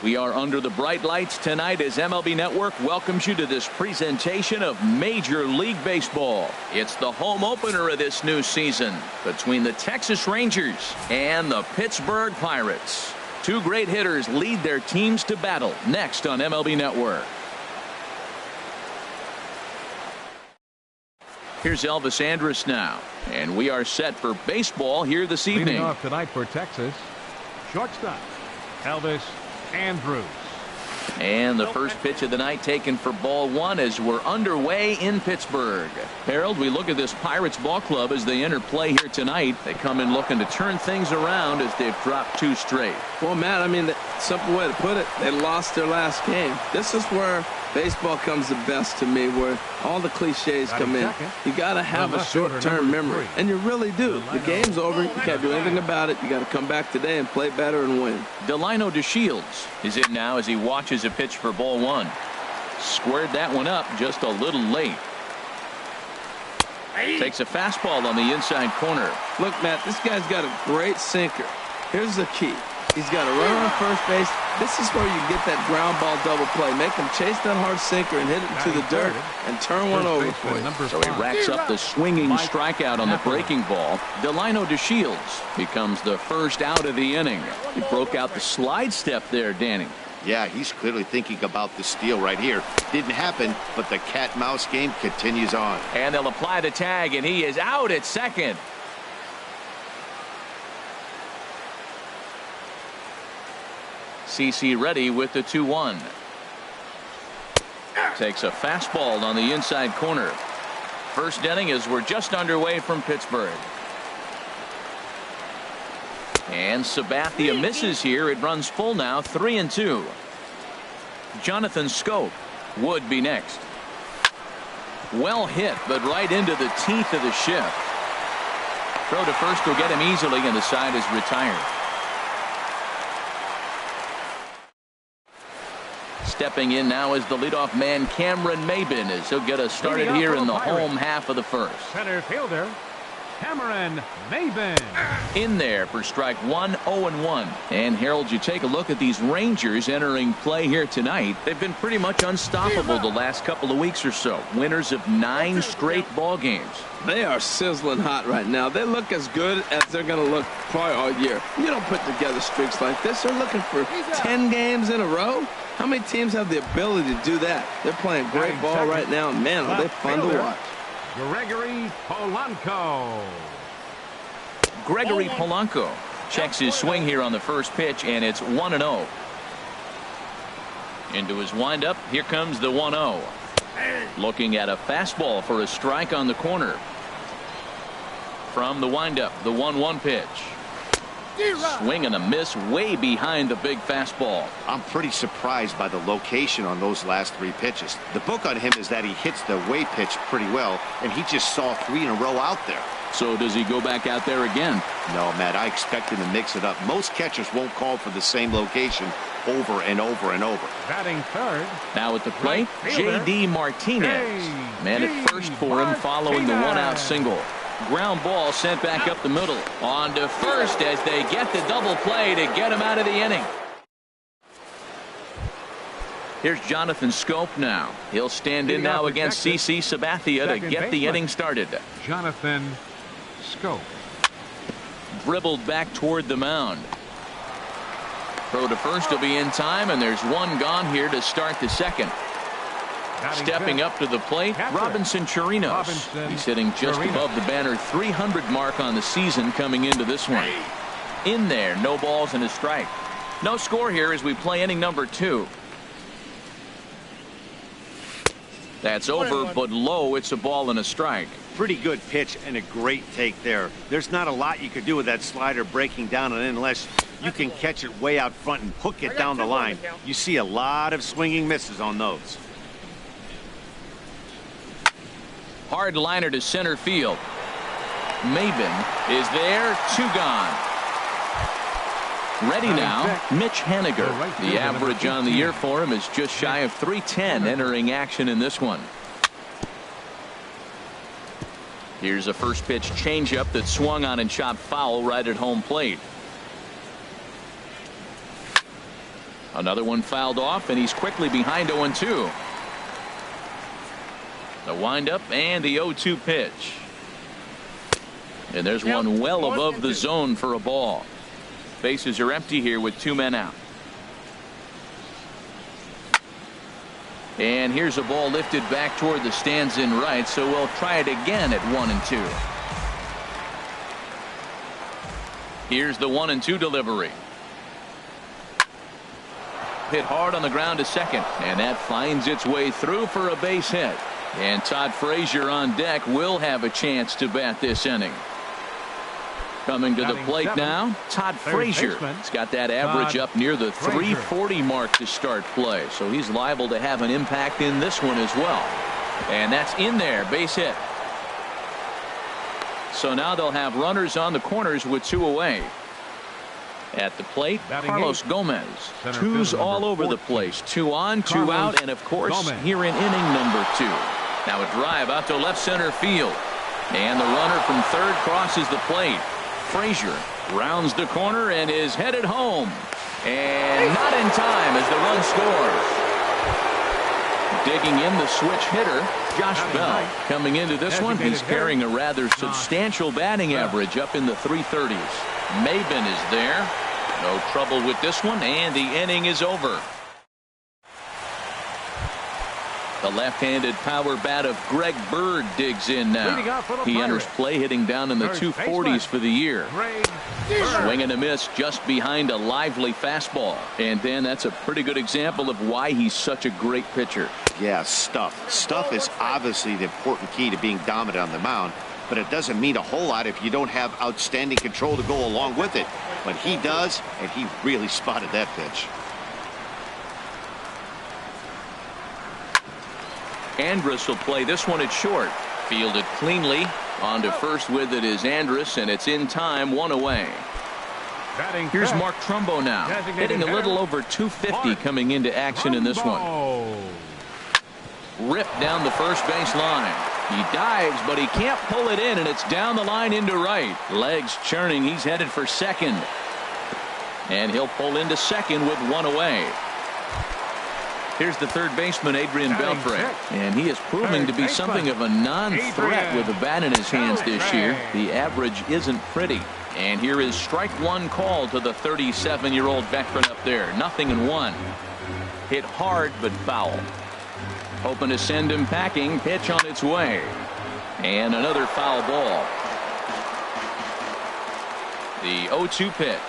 We are under the bright lights tonight as MLB Network welcomes you to this presentation of Major League Baseball. It's the home opener of this new season between the Texas Rangers and the Pittsburgh Pirates. Two great hitters lead their teams to battle next on MLB Network. Here's Elvis Andrus now, and we are set for baseball here this evening. Leading off tonight for Texas, shortstop Elvis Andrus. And the first pitch of the night taken for ball one as we're underway in Pittsburgh. Harold, we look at this Pirates ball club as they enter play here tonight. They come in looking to turn things around as they've dropped two straight. Well, Matt, I mean, the simple way to put it, they lost their last game. This is where baseball comes the best to me, where all the cliches come in. You got to have a short-term memory, and you really do. The game's over. You can't do anything about it. You got to come back today and play better and win. Delino DeShields is in now as he watches a pitch for ball one. Squared that one up just a little late. Takes a fastball on the inside corner. Look, Matt, this guy's got a great sinker. Here's the key. He's got a runner on first base. This is where you get that ground ball double play. Make him chase that hard sinker and hit it into the dirt and turn one over for you. So he racks up the swinging strikeout on the breaking ball. Delino DeShields becomes the first out of the inning. He broke out the slide step there, Danny. Yeah, he's clearly thinking about the steal right here. Didn't happen, but the cat-mouse game continues on. And they'll apply the tag, and he is out at second. CC ready with the 2-1. Takes a fastball on the inside corner. First inning as we're just underway from Pittsburgh. And Sabathia misses here. It runs full now, 3-2. Jonathan Scope would be next. Well hit, but right into the teeth of the shift. Throw to first will get him easily, and the side is retired. Stepping in now is the leadoff man Cameron Maybin as he'll get us started here in the home half of the first. Center fielder Cameron Maybin. In there for strike one, 0-1. And Harold, you take a look at these Rangers entering play here tonight. They've been pretty much unstoppable the last couple of weeks or so. Winners of 9 straight ball games. They are sizzling hot right now. They look as good as they're going to look probably all year. You don't put together streaks like this. They're looking for 10 games in a row. How many teams have the ability to do that? They're playing great ball right now, and man, are they fun to watch. Gregory Polanco. Gregory Polanco checks his swing here on the first pitch, and it's 1-0. Into his windup, here comes the 1-0. Looking at a fastball for a strike on the corner. From the windup, the 1-1 pitch. Swing and a miss way behind the big fastball. I'm pretty surprised by the location on those last 3 pitches. The book on him is that he hits the way pitch pretty well, and he just saw 3 in a row out there. So does he go back out there again? No, Matt, I expect him to mix it up. Most catchers won't call for the same location over and over and over. Batting third. Now at the plate, J.D. Martinez. Man at first for him following the 1-out single. Ground ball sent back up the middle. On to first as they get the double play to get him out of the inning. Here's Jonathan Scope now. He'll stand in now against CC Sabathia to get the inning started. Jonathan Scope. Dribbled back toward the mound. Throw to first will be in time, and there's one gone here to start the second. Stepping up to the plate, Robinson Chirinos. He's hitting just above the banner 300 mark on the season coming into this one. In there, no balls and a strike. No score here as we play inning number 2. That's over, but low. It's a ball and a strike. Pretty good pitch and a great take there. There's not a lot you could do with that slider breaking down and in unless you can catch it way out front and hook it down the line. You see a lot of swinging misses on those. Hard liner to center field. Maybin is there, 2 gone. Ready now, Mitch Haniger. The average on the year for him is just shy of 310 entering action in this one. Here's a first pitch changeup that swung on and chopped foul right at home plate. Another one fouled off, and he's quickly behind 0-2. The windup and the 0-2 pitch. And there's one well above the zone for a ball. Bases are empty here with 2 men out. And here's a ball lifted back toward the stands in right, so we'll try it again at 1-2. Here's the 1-2 delivery. Hit hard on the ground to second, and that finds its way through for a base hit. And Todd Frazier on deck will have a chance to bat this inning. Coming to the plate now, Todd Frazier. He's got that average up near the 340 mark to start play, so he's liable to have an impact in this one as well. And that's in there, base hit. So now they'll have runners on the corners with 2 away. At the plate, Carlos Gomez. Twos all over the place. 2 on, 2 out, and of course here in inning number 2. Now a drive out to left center field, and the runner from third crosses the plate. Frazier rounds the corner and is headed home, and not in time as the run scores. Digging in, the switch hitter Josh Bell. Coming into this one, he's carrying a rather substantial batting average up in the 330s. Maben is there. No trouble with this one, and the inning is over. The left-handed power bat of Greg Bird digs in now. He enters play hitting down in the 240s for the year. Swing and a miss just behind a lively fastball. And Dan, that's a pretty good example of why he's such a great pitcher. Yeah, stuff. Stuff is obviously the important key to being dominant on the mound, but it doesn't mean a whole lot if you don't have outstanding control to go along with it. But he does, and he really spotted that pitch. Andrus will play this one at short. Fielded cleanly. On to first with it is Andrus, and it's in time, 1 away. Here's Mark Trumbo now, hitting a little over 250 coming into action in this one. Ripped down the first base line. He dives, but he can't pull it in, and it's down the line into right. Legs churning. He's headed for second. And he'll pull into second with 1 away. Here's the third baseman, Adrian Beltre, and he is proving to be something of a non-threat with a bat in his hands this year. The average isn't pretty. And here is strike 1 call to the 37-year-old veteran up there. 0-1. Hit hard but foul. Hoping to send him packing. Pitch on its way. And another foul ball. The 0-2 pitch.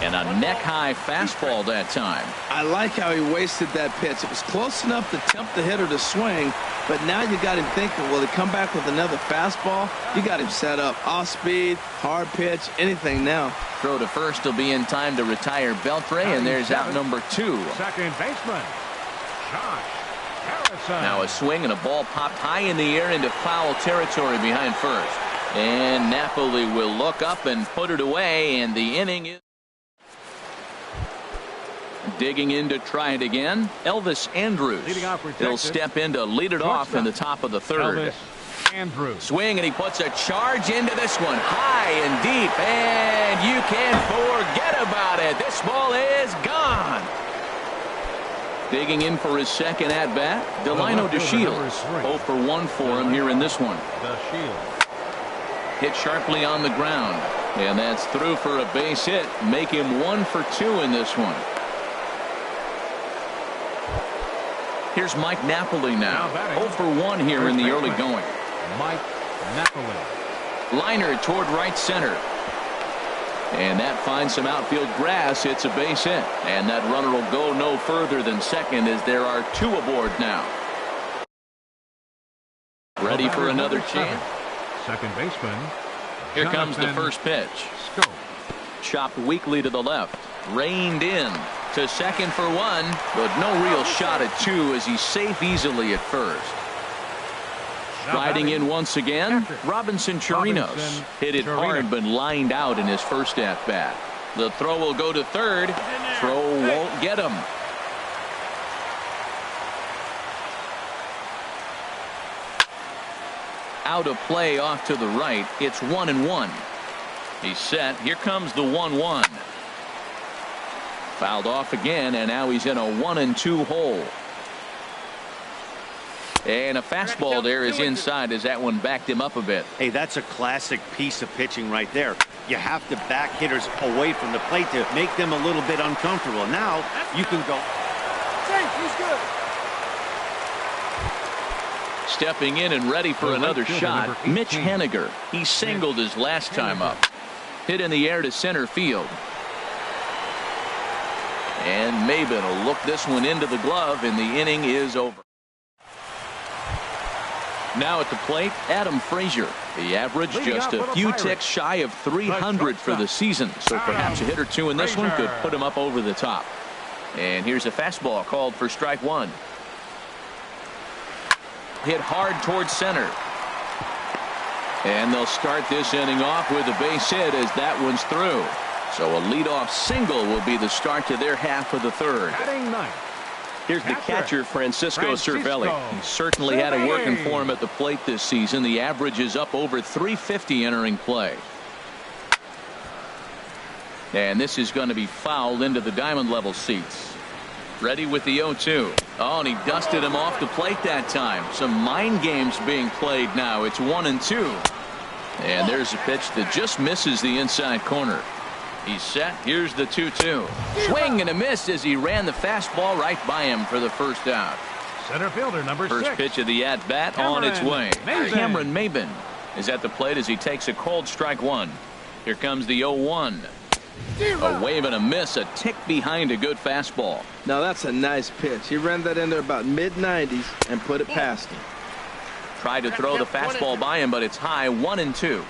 And a neck-high fastball that time. I like how he wasted that pitch. It was close enough to tempt the hitter to swing, but now you got him thinking, will he come back with another fastball? You got him set up. Off speed, hard pitch, anything now. Throw to first will be in time to retire Beltre, and there's out number 2. Second baseman, Josh Harrison. Now a swing and a ball popped high in the air into foul territory behind first. And Napoli will look up and put it away, and the inning is... Digging in to try it again, Elvis Andrus. He'll step in to lead it off in the top of the third. Swing, and he puts a charge into this one, high and deep, and you can't forget about it. This ball is gone. Digging in for his second at-bat, Delino DeShields. 0 for 1 for him here in this one. Hit sharply on the ground, and that's through for a base hit. Make him 1 for 2 in this one. Here's Mike Napoli now. 0 for 1 here in the early going. Mike Napoli. Liner toward right center. And that finds some outfield grass. It's a base hit. And that runner will go no further than second as there are 2 aboard now. Ready for another chance. Second baseman. Here comes the first pitch. Chopped weakly to the left. Reined in to second for 1, but no real shot at 2 as he's safe easily at first. Riding in once again, Robinson Chirinos. Hit it hard but lined out in his first at-bat. The throw will go to third. Throw won't get him. Out of play off to the right. It's 1-1. He's set. Here comes the 1-1. Fouled off again, and now he's in a 1-2 hole. And a fastball there is inside as that one backed him up a bit. Hey, that's a classic piece of pitching right there. You have to back hitters away from the plate to make them a little bit uncomfortable. Now you can go. He's good. Stepping in and ready for another shot, Mitch Haniger. He singled his last time up. Hit in the air to center field. And Maben will look this one into the glove, and the inning is over. Now at the plate, Adam Frazier. The average just a few ticks shy of 300 for the season. So perhaps a hit or two in this one could put him up over the top. And here's a fastball called for strike one. Hit hard towards center. And they'll start this inning off with a base hit as that one's through. So a leadoff single will be the start to their half of the third. Here's the catcher, Francisco Cervelli. He certainly had it working for him at the plate this season. The average is up over 350 entering play. And this is going to be fouled into the diamond level seats. Ready with the 0-2. Oh, and he dusted him off the plate that time. Some mind games being played now. It's 1-2. And there's a pitch that just misses the inside corner. He's set. Here's the 2-2. Swing and a miss as he ran the fastball right by him for the first out. Center fielder number 6. First pitch of the at-bat on its way. Cameron Maben is at the plate as he takes a cold strike one. Here comes the 0-1. A wave and a miss, a tick behind a good fastball. Now that's a nice pitch. He ran that in there about mid-90s and put it past him. Tried to throw the fastball by him, but it's high, 1-2.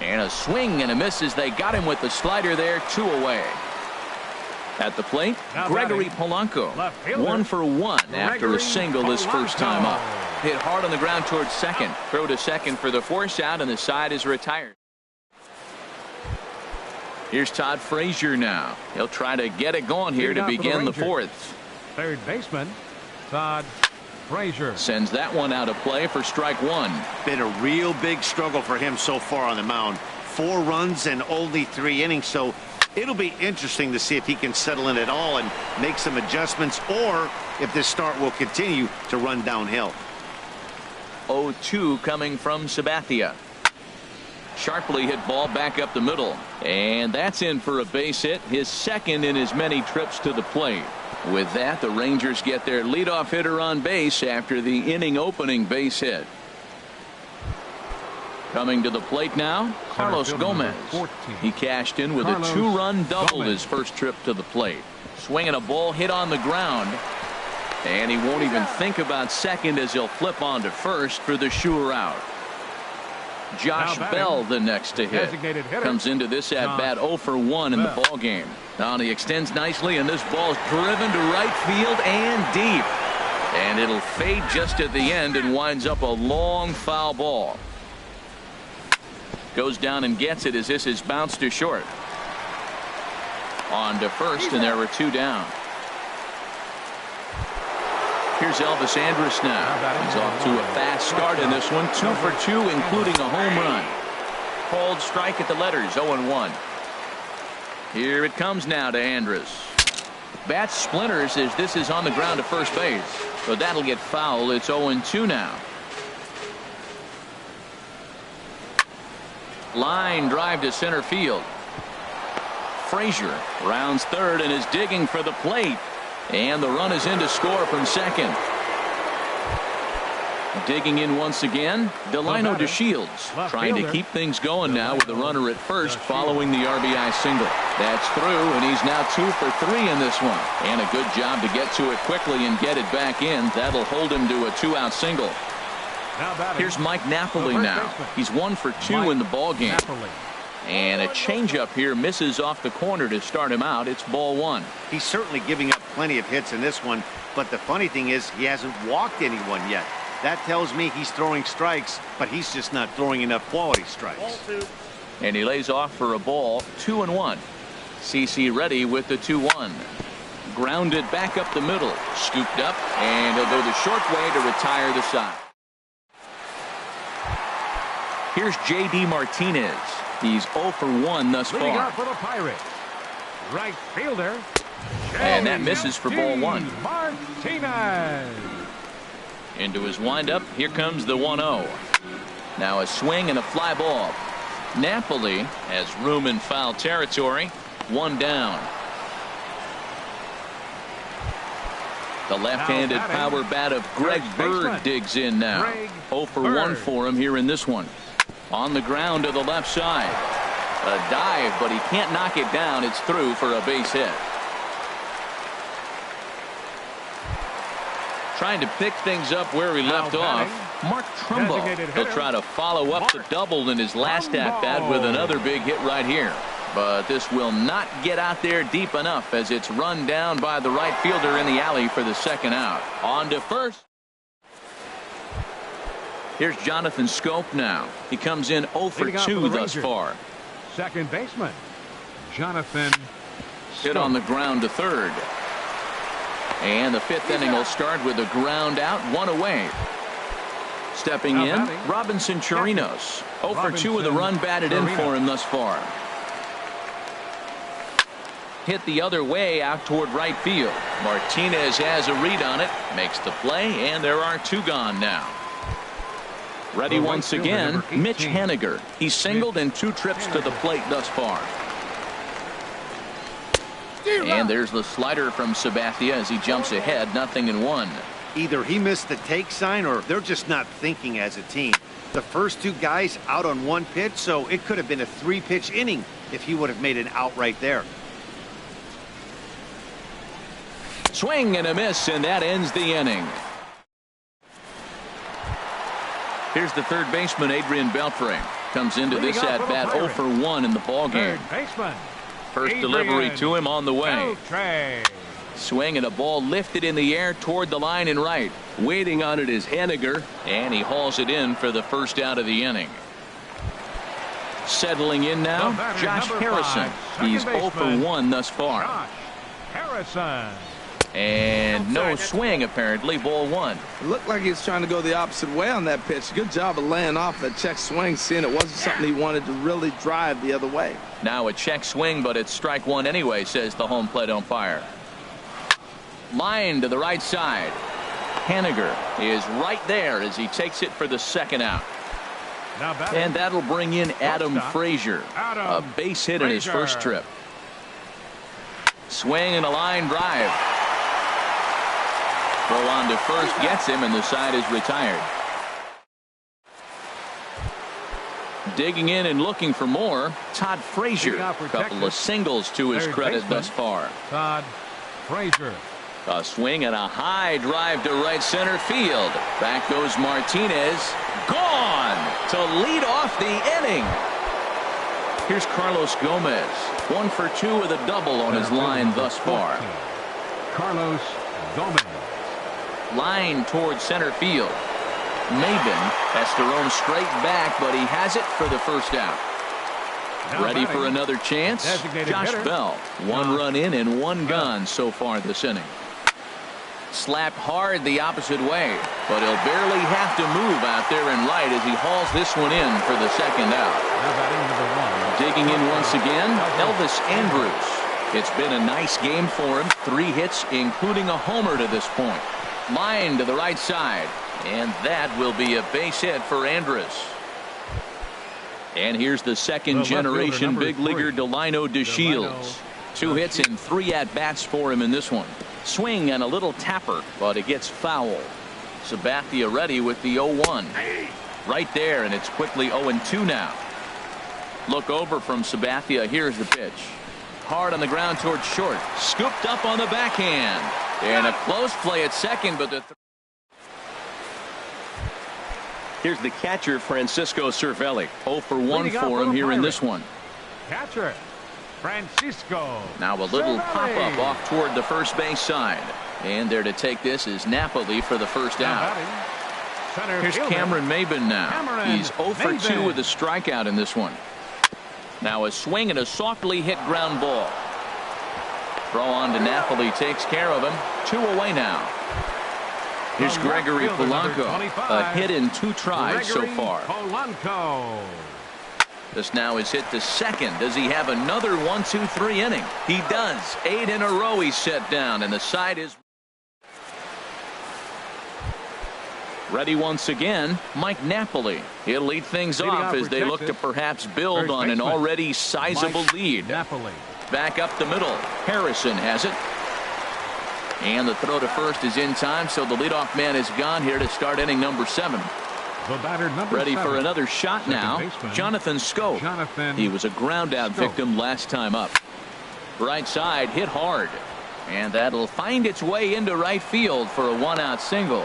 And a swing and a miss as they got him with the slider there, 2 away. At the plate, Gregory Polanco, 1 for 1 after a single his first time up. Hit hard on the ground towards second. Throw to second for the force out, and the side is retired. Here's Todd Frazier now. He'll try to get it going here to begin the fourth. Third baseman, Todd Frazier. Sends that one out of play for strike one. Been a real big struggle for him so far on the mound. 4 runs and only 3 innings, so it'll be interesting to see if he can settle in at all and make some adjustments, or if this start will continue to run downhill. 0-2 coming from Sabathia. Sharply hit ball back up the middle, and that's in for a base hit, his second in as many trips to the plate. With that, the Rangers get their leadoff hitter on base after the inning opening base hit. Coming to the plate now, Carlos Gomez. He cashed in with a 2-run double his first trip to the plate. Swinging a ball hit on the ground, and he won't even think about second as he'll flip on to first for the sure out. Josh Bell the next to hit. Comes into this at bat 0 for 1 in the ball game. Now he extends nicely, and this ball is driven to right field and deep. And it'll fade just at the end and winds up a long foul ball. Goes down and gets it as this is bounced to short. On to first, and there were 2 down. Here's Elvis Andrus now. He's off to a fast start in this one. 2 for 2, including a home run. Called strike at the letters, 0-1. Here it comes now to Andrus. Bat splinters as this is on the ground to first base. So that'll get foul. It's 0-2 now. Line drive to center field. Frazier rounds third and is digging for the plate. And the run is in to score from second. Digging in once again, Delino DeShields trying to keep things going now with a runner at first following the RBI single. That's through, and he's now 2 for 3 in this one. And a good job to get to it quickly and get it back in. That'll hold him to a 2-out single. Here's Mike Napoli now. He's 1 for 2 in the ball game. And a changeup here misses off the corner to start him out. It's ball 1. He's certainly giving up plenty of hits in this one, but the funny thing is he hasn't walked anyone yet. That tells me he's throwing strikes, but he's just not throwing enough quality strikes. And he lays off for a ball, 2-1. CC ready with the 2-1. Grounded back up the middle. Scooped up, and he'll go the short way to retire the side. Here's J.D. Martinez. He's 0 for 1 thus far. For the Pirates, Right fielder. And that misses for ball 1. Martinez. Into his windup. Here comes the 1-0. Now a swing and a fly ball. Napoli has room in foul territory. 1 down. The left-handed power bat of Greg Bird digs in now. 0 for 1 for him here in this one. On the ground to the left side. A dive, but he can't knock it down. It's through for a base hit. Trying to pick things up where he left off. Mark Trumbo. He'll try to follow up the double in his last at-bat with another big hit right here. But this will not get out there deep enough as it's run down by the right fielder in the alley for the second out. On to first. Here's Jonathan Scope now. He comes in 0 for 2 thus far. Second baseman, Jonathan Hit on the ground to third. And the 5th inning will start with a ground out, 1 away. Stepping in, Robinson Chirinos. 0 for 2 with a run batted in for him thus far. Hit the other way out toward right field. Martinez has a read on it, makes the play, and there are 2 gone now. Ready once again, Mitch Haniger. He's singled in 2 trips to the plate thus far. And there's the slider from Sabathia as he jumps ahead, 0-1. Either he missed the take sign or they're just not thinking as a team. The first 2 guys out on 1 pitch, so it could have been a 3-pitch inning if he would have made an out right there. Swing and a miss, and that ends the inning. Here's the third baseman, Adrian Beltre. Comes into this at-bat 0 for 1 in the ballgame. First delivery to him on the way. Swing and a ball lifted in the air toward the line and right. Waiting on it is Haniger, and he hauls it in for the first out of the inning. Settling in now, Josh Harrison. He's 0 for 1 thus far. Harrison. And no swing, apparently. Ball 1. It looked like he was trying to go the opposite way on that pitch. Good job of laying off that check swing, seeing it wasn't something he wanted to really drive the other way. Now a check swing, but it's strike 1 anyway, says the home plate umpire. Line to the right side. Haniger is right there as he takes it for the second out. And that'll bring in Adam Frazier. A base hit in his first trip. Swing and a line drive. Throw on to first gets him, and the side is retired. Digging in and looking for more, Todd Frazier. A couple of singles to his credit thus far. Todd Frazier. A swing and a high drive to right center field. Back goes Martinez. Gone to lead off the inning. Here's Carlos Gomez. 1 for 2 with a double on his line thus far. Carlos Gomez. Line towards center field. Maben has to roam straight back, but he has it for the first out. Ready for another chance? Josh Bell. 1 run in and 1 gone so far this inning. Slapped hard the opposite way, but he'll barely have to move out there in right as he hauls this one in for the second out. Digging in once again, Elvis Andrus. It's been a nice game for him. 3 hits, including a homer to this point. Line to the right side, and that will be a base hit for Andrus. And here's the second generation big leaguer Delino DeShields. 2 hits and 3 at-bats for him in this one. Swing and a little tapper, but it gets foul. Sabathia ready with the 0-1. Right there, and it's quickly 0-2 now. Look over from Sabathia. Here's the pitch. Hard on the ground towards short. Scooped up on the backhand. And a close play at second, but the... Here's the catcher, Francisco Cervelli. 0 for 1 for him here in this one. Catcher, Francisco. Now a little pop-up off toward the first base side. And there to take this is Napoli for the first out. Here's Cameron Maben now. He's 0 for 2 with a strikeout in this one. Now a swing and a softly hit ground ball. Throw on to Napoli takes care of him. 2 away now. Here's Gregory Polanco. A hit in 2 tries so far. Polanco. This now is hit to second. Does he have another 1-2-3 inning? He does. 8 in a row he's set down, and the side is ready once again. Mike Napoli. He'll lead things off as they look to perhaps build on an already sizable lead. Napoli. Back up the middle. Harrison has it. And the throw to first is in time, so the leadoff man is gone here to start inning number 7. The batter, number Ready 7. for another shot now. Baseman, Jonathan Scope. He was a ground out victim last time up. Right side hit hard. And that'll find its way into right field for a 1-out single.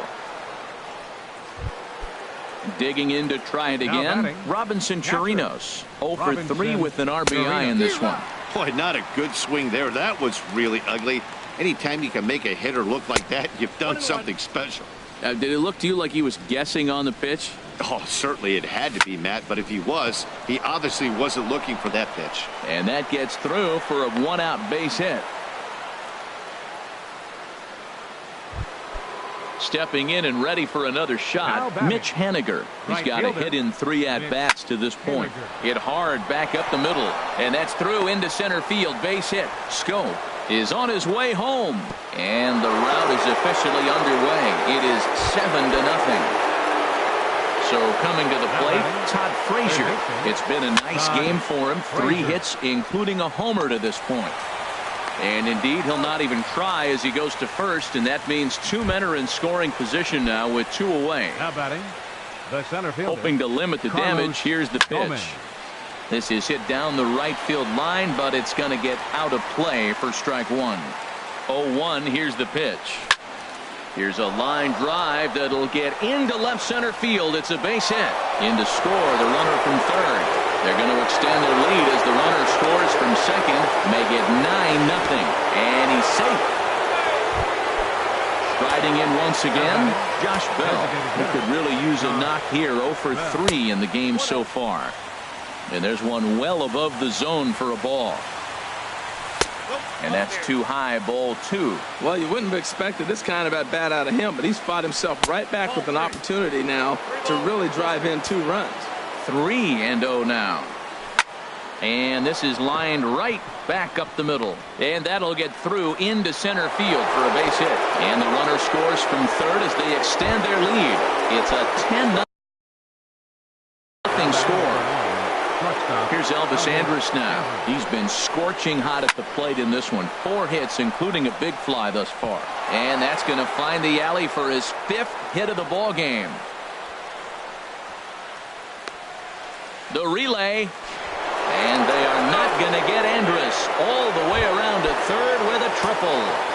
Digging in to try it again. Robinson Chirinos. 0 for 3 with an RBI in this one. Boy, not a good swing there. That was really ugly. Anytime you can make a hitter look like that, you've done something special. Did it look to you like he was guessing on the pitch? Oh, certainly it had to be, Matt, but if he was, he obviously wasn't looking for that pitch. And that gets through for a 1-out base hit. Stepping in and ready for another shot, Mitch Haniger. He's got a hit in 3 at-bats to this point. Hit hard back up the middle, and that's through into center field. Base hit. Scope is on his way home, and the route is officially underway. It is 7-0. So coming to the plate, Todd Frazier. It's been a nice game for him. 3 hits, including a homer to this point. And indeed, he'll not even try as he goes to first, and that means 2 men are in scoring position now with 2 away. Now batting, the center fielder. Hoping to limit the damage, here's the pitch. This is hit down the right field line, but it's going to get out of play for strike 1. 0-1, here's the pitch. Here's a line drive that'll get into left center field. It's a base hit. In to score, the runner from third. They're going to extend their lead as the runner scores from second. Make it 9-0. And he's safe. Striding in once again, Josh Bell. He could really use a knock here. 0 for 3 in the game so far. And there's one well above the zone for a ball. And that's too high, ball 2. Well, you wouldn't have expected this kind of at-bat out of him, but he's fought himself right back with an opportunity now to really drive in 2 runs. 3-0 now. And this is lined right back up the middle. And that'll get through into center field for a base hit. And the runner scores from third as they extend their lead. It's a 10-0 score. Here's Elvis Andrus now. He's been scorching hot at the plate in this one. 4 hits, including a big fly thus far. And that's going to find the alley for his 5th hit of the ball game. The relay. And they are not going to get Andrus all the way around to third with a triple.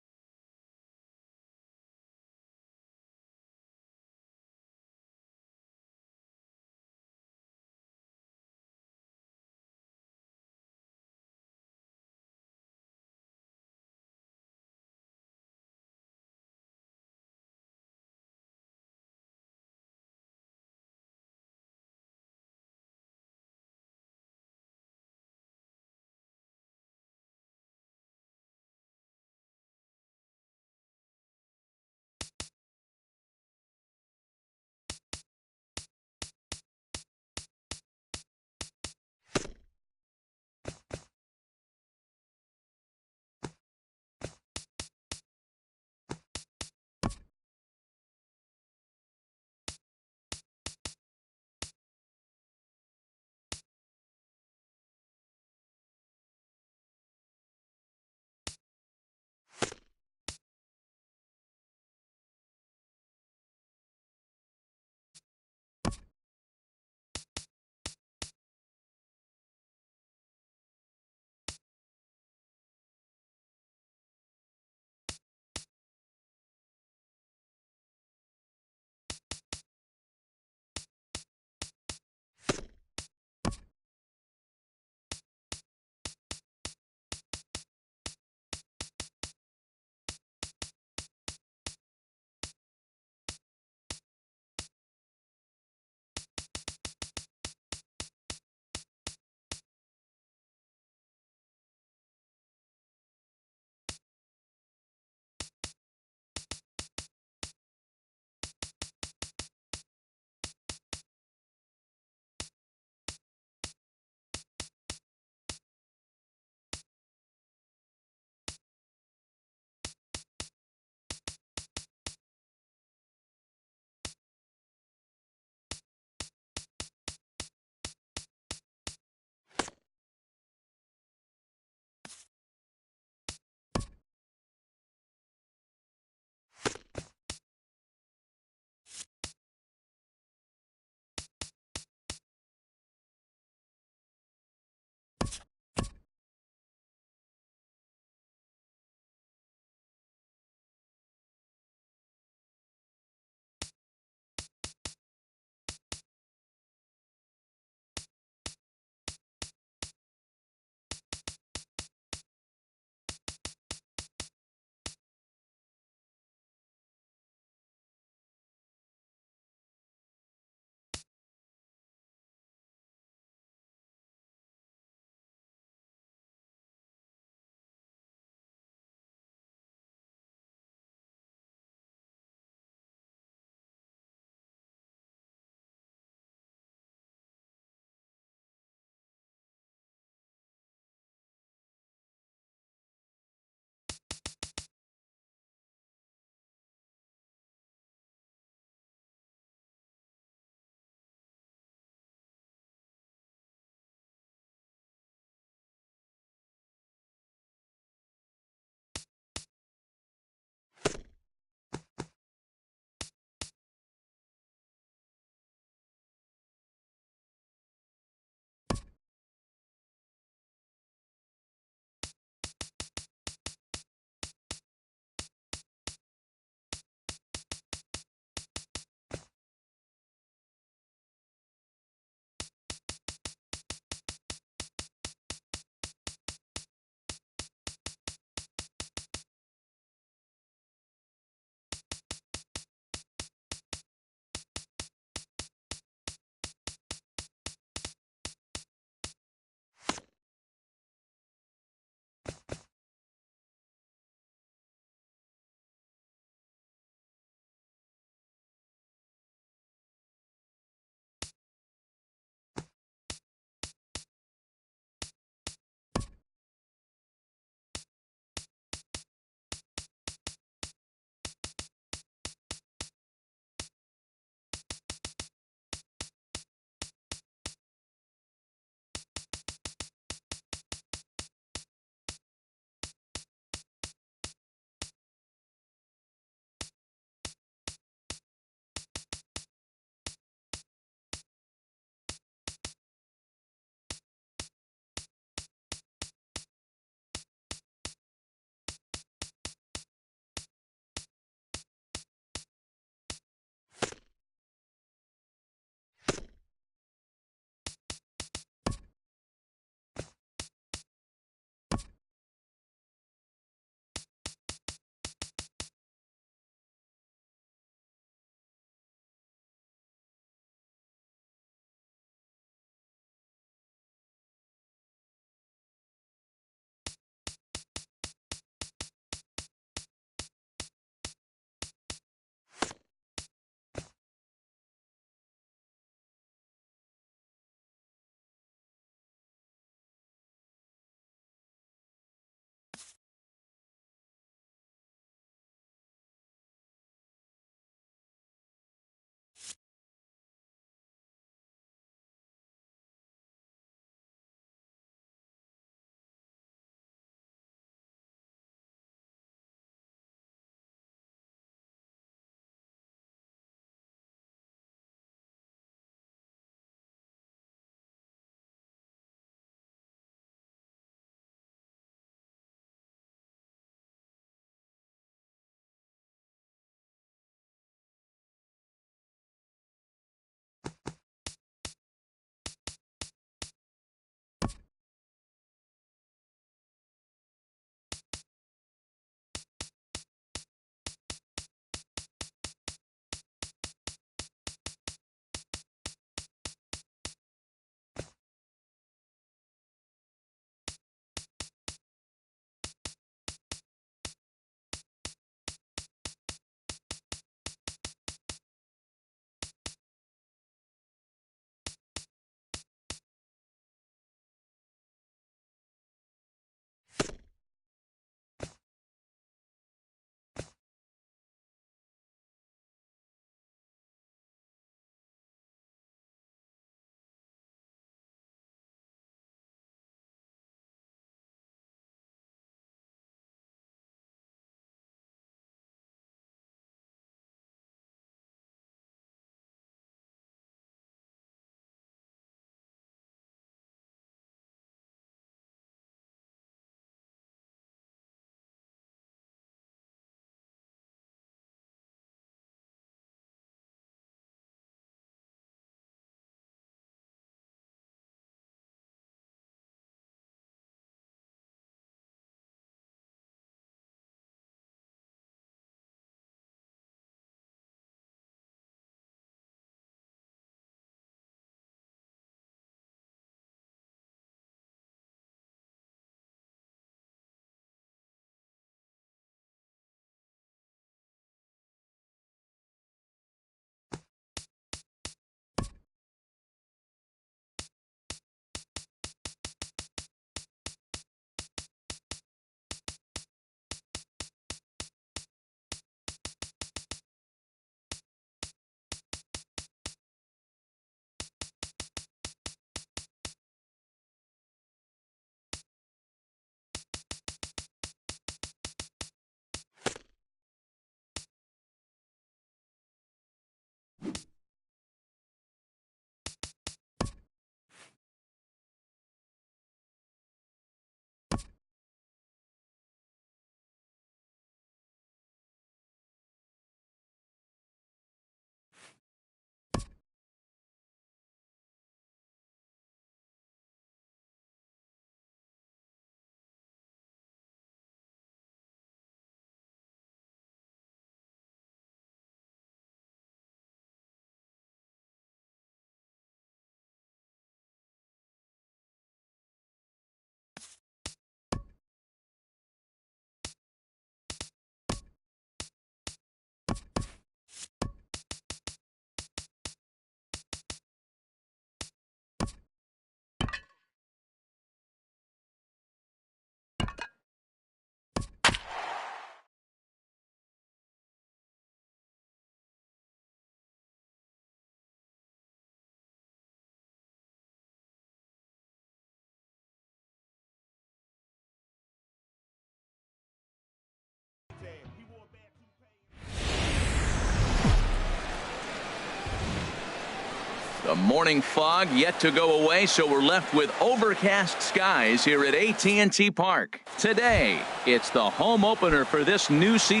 The morning fog yet to go away, so we're left with overcast skies here at AT&T Park. Today, it's the home opener for this new season.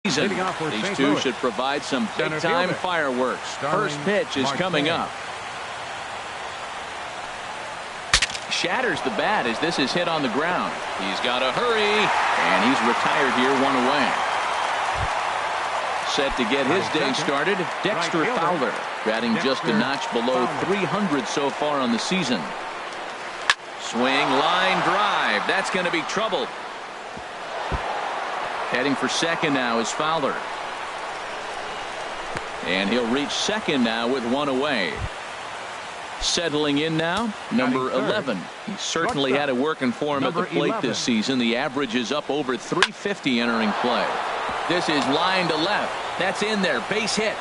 These two should provide some big-time fireworks. First pitch is coming up. Shatters the bat as this is hit on the ground. He's got to hurry, and he's retired here, one away. Set to get his day started, Dexter Fowler, batting just a notch below 300 so far on the season. Swing, line drive. That's going to be trouble. Heading for second now is Fowler. And he'll reach second now with one away. Settling in now, number 11. He certainly had it working for him at the plate this season. The average is up over 350 entering play. This is line to left. That's in there. Base hit.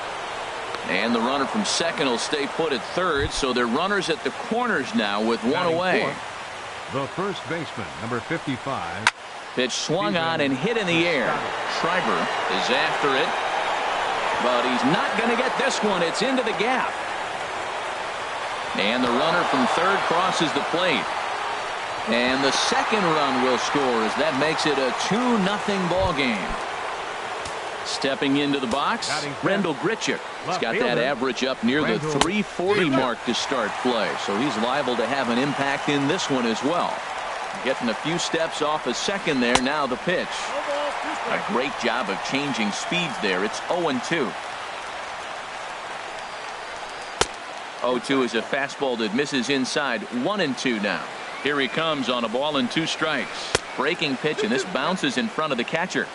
And the runner from second will stay put at third, so they're runners at the corners now with one away. The first baseman, number 55. Pitch swung on and hit in the air. Schreiber is after it, but he's not going to get this one. It's into the gap. And the runner from third crosses the plate. And the second run will score as that makes it a 2-0 ball game. Stepping into the box, Rendell Grichuk. He's got that average up near the 340 mark to start play, so he's liable to have an impact in this one as well. Getting a few steps off a second there. Now the pitch. A great job of changing speeds there. It's 0-2. 0-2 is a fastball that misses inside. 1-2 now. Here he comes on a ball and 2 strikes. Breaking pitch, and this bounces in front of the catcher.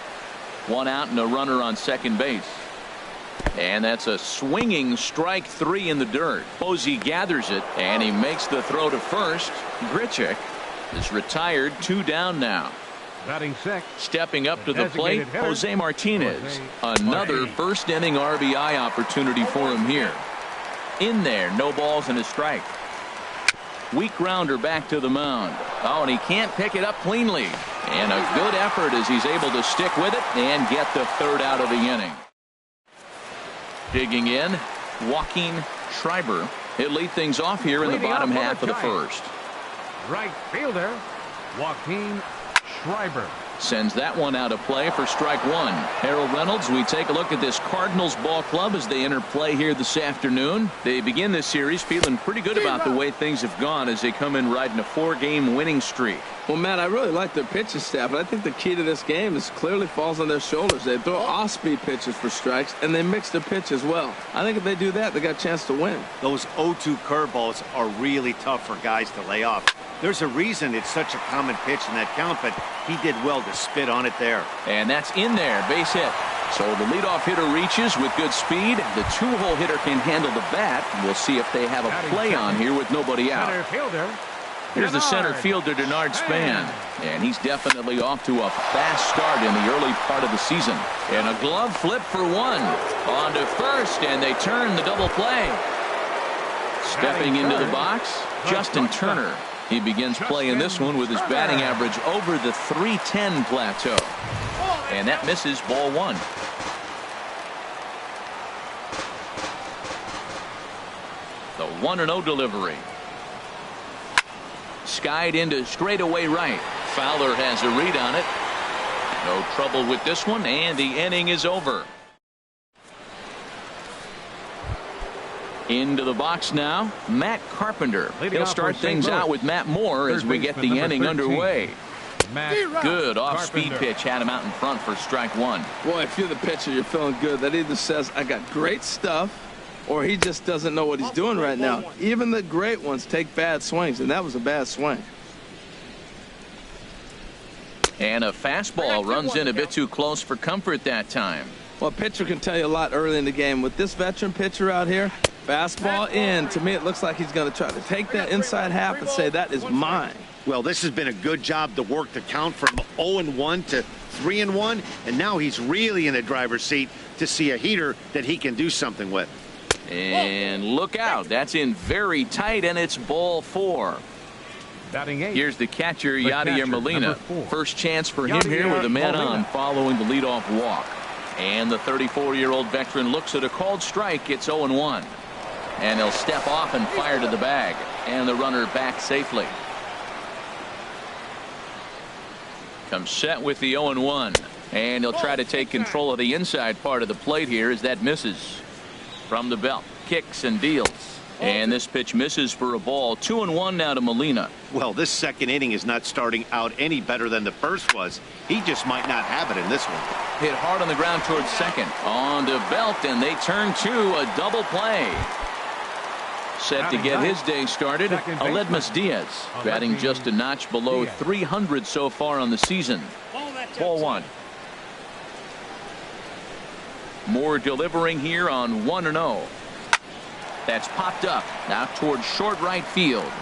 1 out and a runner on second base. And that's a swinging strike 3 in the dirt. Posey gathers it, and he makes the throw to first. Grichuk is retired, 2 down now. Batting sixth. Stepping up to the plate, Jose Martinez. Another first inning RBI opportunity for him here. In there, no balls and a strike. Weak grounder back to the mound. Oh, and he can't pick it up cleanly. And a good effort as he's able to stick with it and get the third out of the inning. Digging in, Joaquin Schreiber. He'll lead things off here in the bottom half of the first. Right fielder, Joaquin Schreiber. Sends that one out of play for strike 1. Harold Reynolds, we take a look at this Cardinals ball club as they enter play here this afternoon. They begin this series feeling pretty good about the way things have gone as they come in riding a 4-game winning streak. Well, Matt, I really like their pitching staff, but I think the key to this game is clearly falls on their shoulders. They throw off-speed pitches for strikes, and they mix their pitch as well. I think if they do that, they got a chance to win. Those 0-2 curveballs are really tough for guys to lay off. There's a reason it's such a common pitch in that count, but he did well to spit on it there. And that's in there, base hit. So the leadoff hitter reaches with good speed. The 2-hole hitter can handle the bat. We'll see if they have a play on here with nobody out. Here's the center fielder, Denard Span. And he's definitely off to a fast start in the early part of the season. And a glove flip for 1. On to first, and they turn the double play. Stepping into the box, Justin Turner. He begins playing this one with his batting average over the 310 plateau. And that misses, ball 1. The 1-0 delivery. Skied into straightaway right. Fowler has a read on it. No trouble with this one, and the inning is over. Into the box now, Matt Carpenter. He'll start things out with Matt Moore as we get the inning underway. Good off-speed pitch had him out in front for strike 1. Boy, if you're the pitcher, you're feeling good. That either says, I got great stuff, or he just doesn't know what he's doing right now. Even the great ones take bad swings, and that was a bad swing. And a fastball runs in a bit too close for comfort that time. Well, a pitcher can tell you a lot early in the game. With this veteran pitcher out here, fastball in. To me, it looks like he's going to try to take that inside half and say, that is mine. Well, this has been a good job to work the count from 0-1 to 3-1, and now he's really in the driver's seat to see a heater that he can do something with. And look out. That's in very tight, and it's ball 4. Batting 8. Here's the catcher, The Yadier catcher, Molina. number 4. First chance for him here with a man on following the leadoff walk. And the 34-year-old veteran looks at a called strike. It's 0-1. And he'll step off and fire to the bag. And the runner back safely. Comes set with the 0-1. And he'll try to take control of the inside part of the plate here as that misses. From the belt. Kicks and deals. And this pitch misses for a ball. 2-1 now to Molina. Well, this second inning is not starting out any better than the first was. He just might not have it in this one. Hit hard on the ground towards second. On to Belt, and they turn to a double play. Set to get his day started, Aledmus Diaz, batting just a notch below 300 so far on the season. Ball 1. Moore delivering here on 1-0. That's popped up now towards short right field.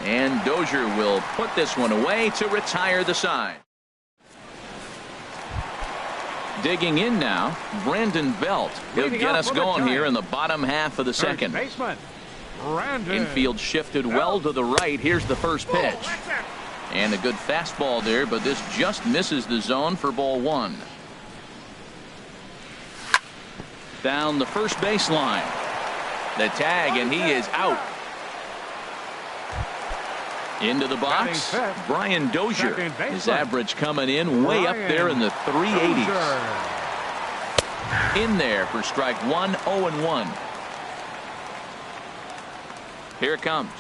And Dozier will put this one away to retire the side. Digging in now, Brandon Belt. He'll get us going here in the bottom half of the second. Infield shifted well to the right. Here's the first pitch. And a good fastball there, but this just misses the zone for ball 1. Down the first baseline. The tag, and he is out. Into the box, Brian Dozier. His average coming in way up there in the 380s. In there for strike 1, 0-1. Here it comes.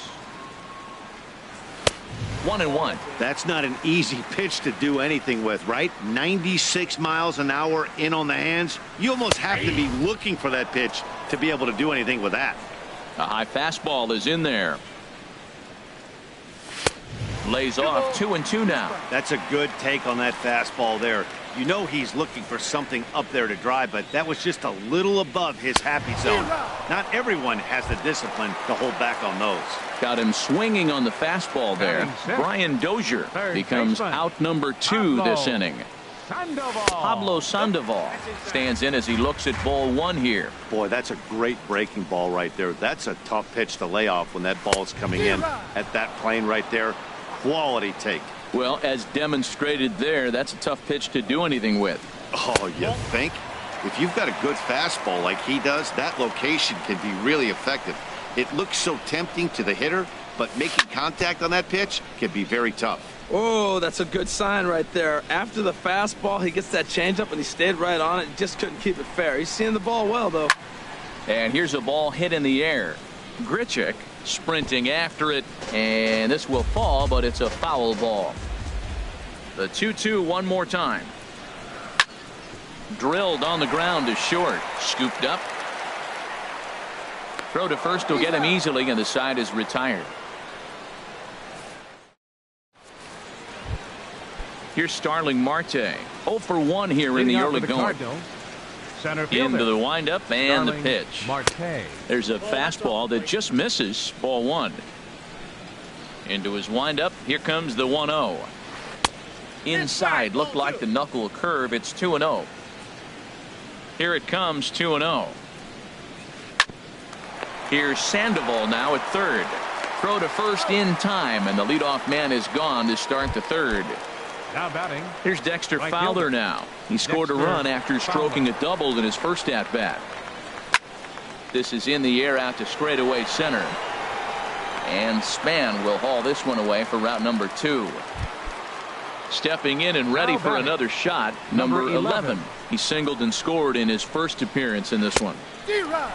1-1. That's not an easy pitch to do anything with, right? 96 miles an hour in on the hands. You almost have to be looking for that pitch to be able to do anything with that. A high fastball is in there. Lays off 2-2 now. That's a good take on that fastball there. You know he's looking for something up there to drive, but that was just a little above his happy zone. Not everyone has the discipline to hold back on those. Got him swinging on the fastball there. Brian Dozier becomes out number 2 this inning. Pablo Sandoval stands in as he looks at ball 1 here. Boy, that's a great breaking ball right there. That's a tough pitch to lay off when that ball's coming in at that plane right there. Quality take. Well, as demonstrated there, that's a tough pitch to do anything with. Oh, you think? If you've got a good fastball like he does, that location can be really effective. It looks so tempting to the hitter, but making contact on that pitch can be very tough. Oh, that's a good sign right there. After the fastball, he gets that changeup, and he stayed right on it. Just couldn't keep it fair. He's seeing the ball well, though. And here's a ball hit in the air. Grichuk sprinting after it, and this will fall, but it's a foul ball. The 2-2 one more time. Drilled on the ground to short. Scooped up. Throw to first will get him easily, and the side is retired. Here's Starling Marte. 0 for 1 here in the early going. Into the windup and the pitch. There's a fastball that just misses. Ball 1. Into his windup. Here comes the 1-0. Inside, looked like the knuckle curve. It's 2-0. Here it comes, 2-0. Here's Sandoval now at third. Throw to first in time, and the leadoff man is gone to start the third. Now batting. Here's Dexter Fowler now. He scored a run after stroking a double in his first at bat. This is in the air out to straightaway center. And Span will haul this one away for route number 2. Stepping in and ready for another shot, number 11. He singled and scored in his first appearance in this one.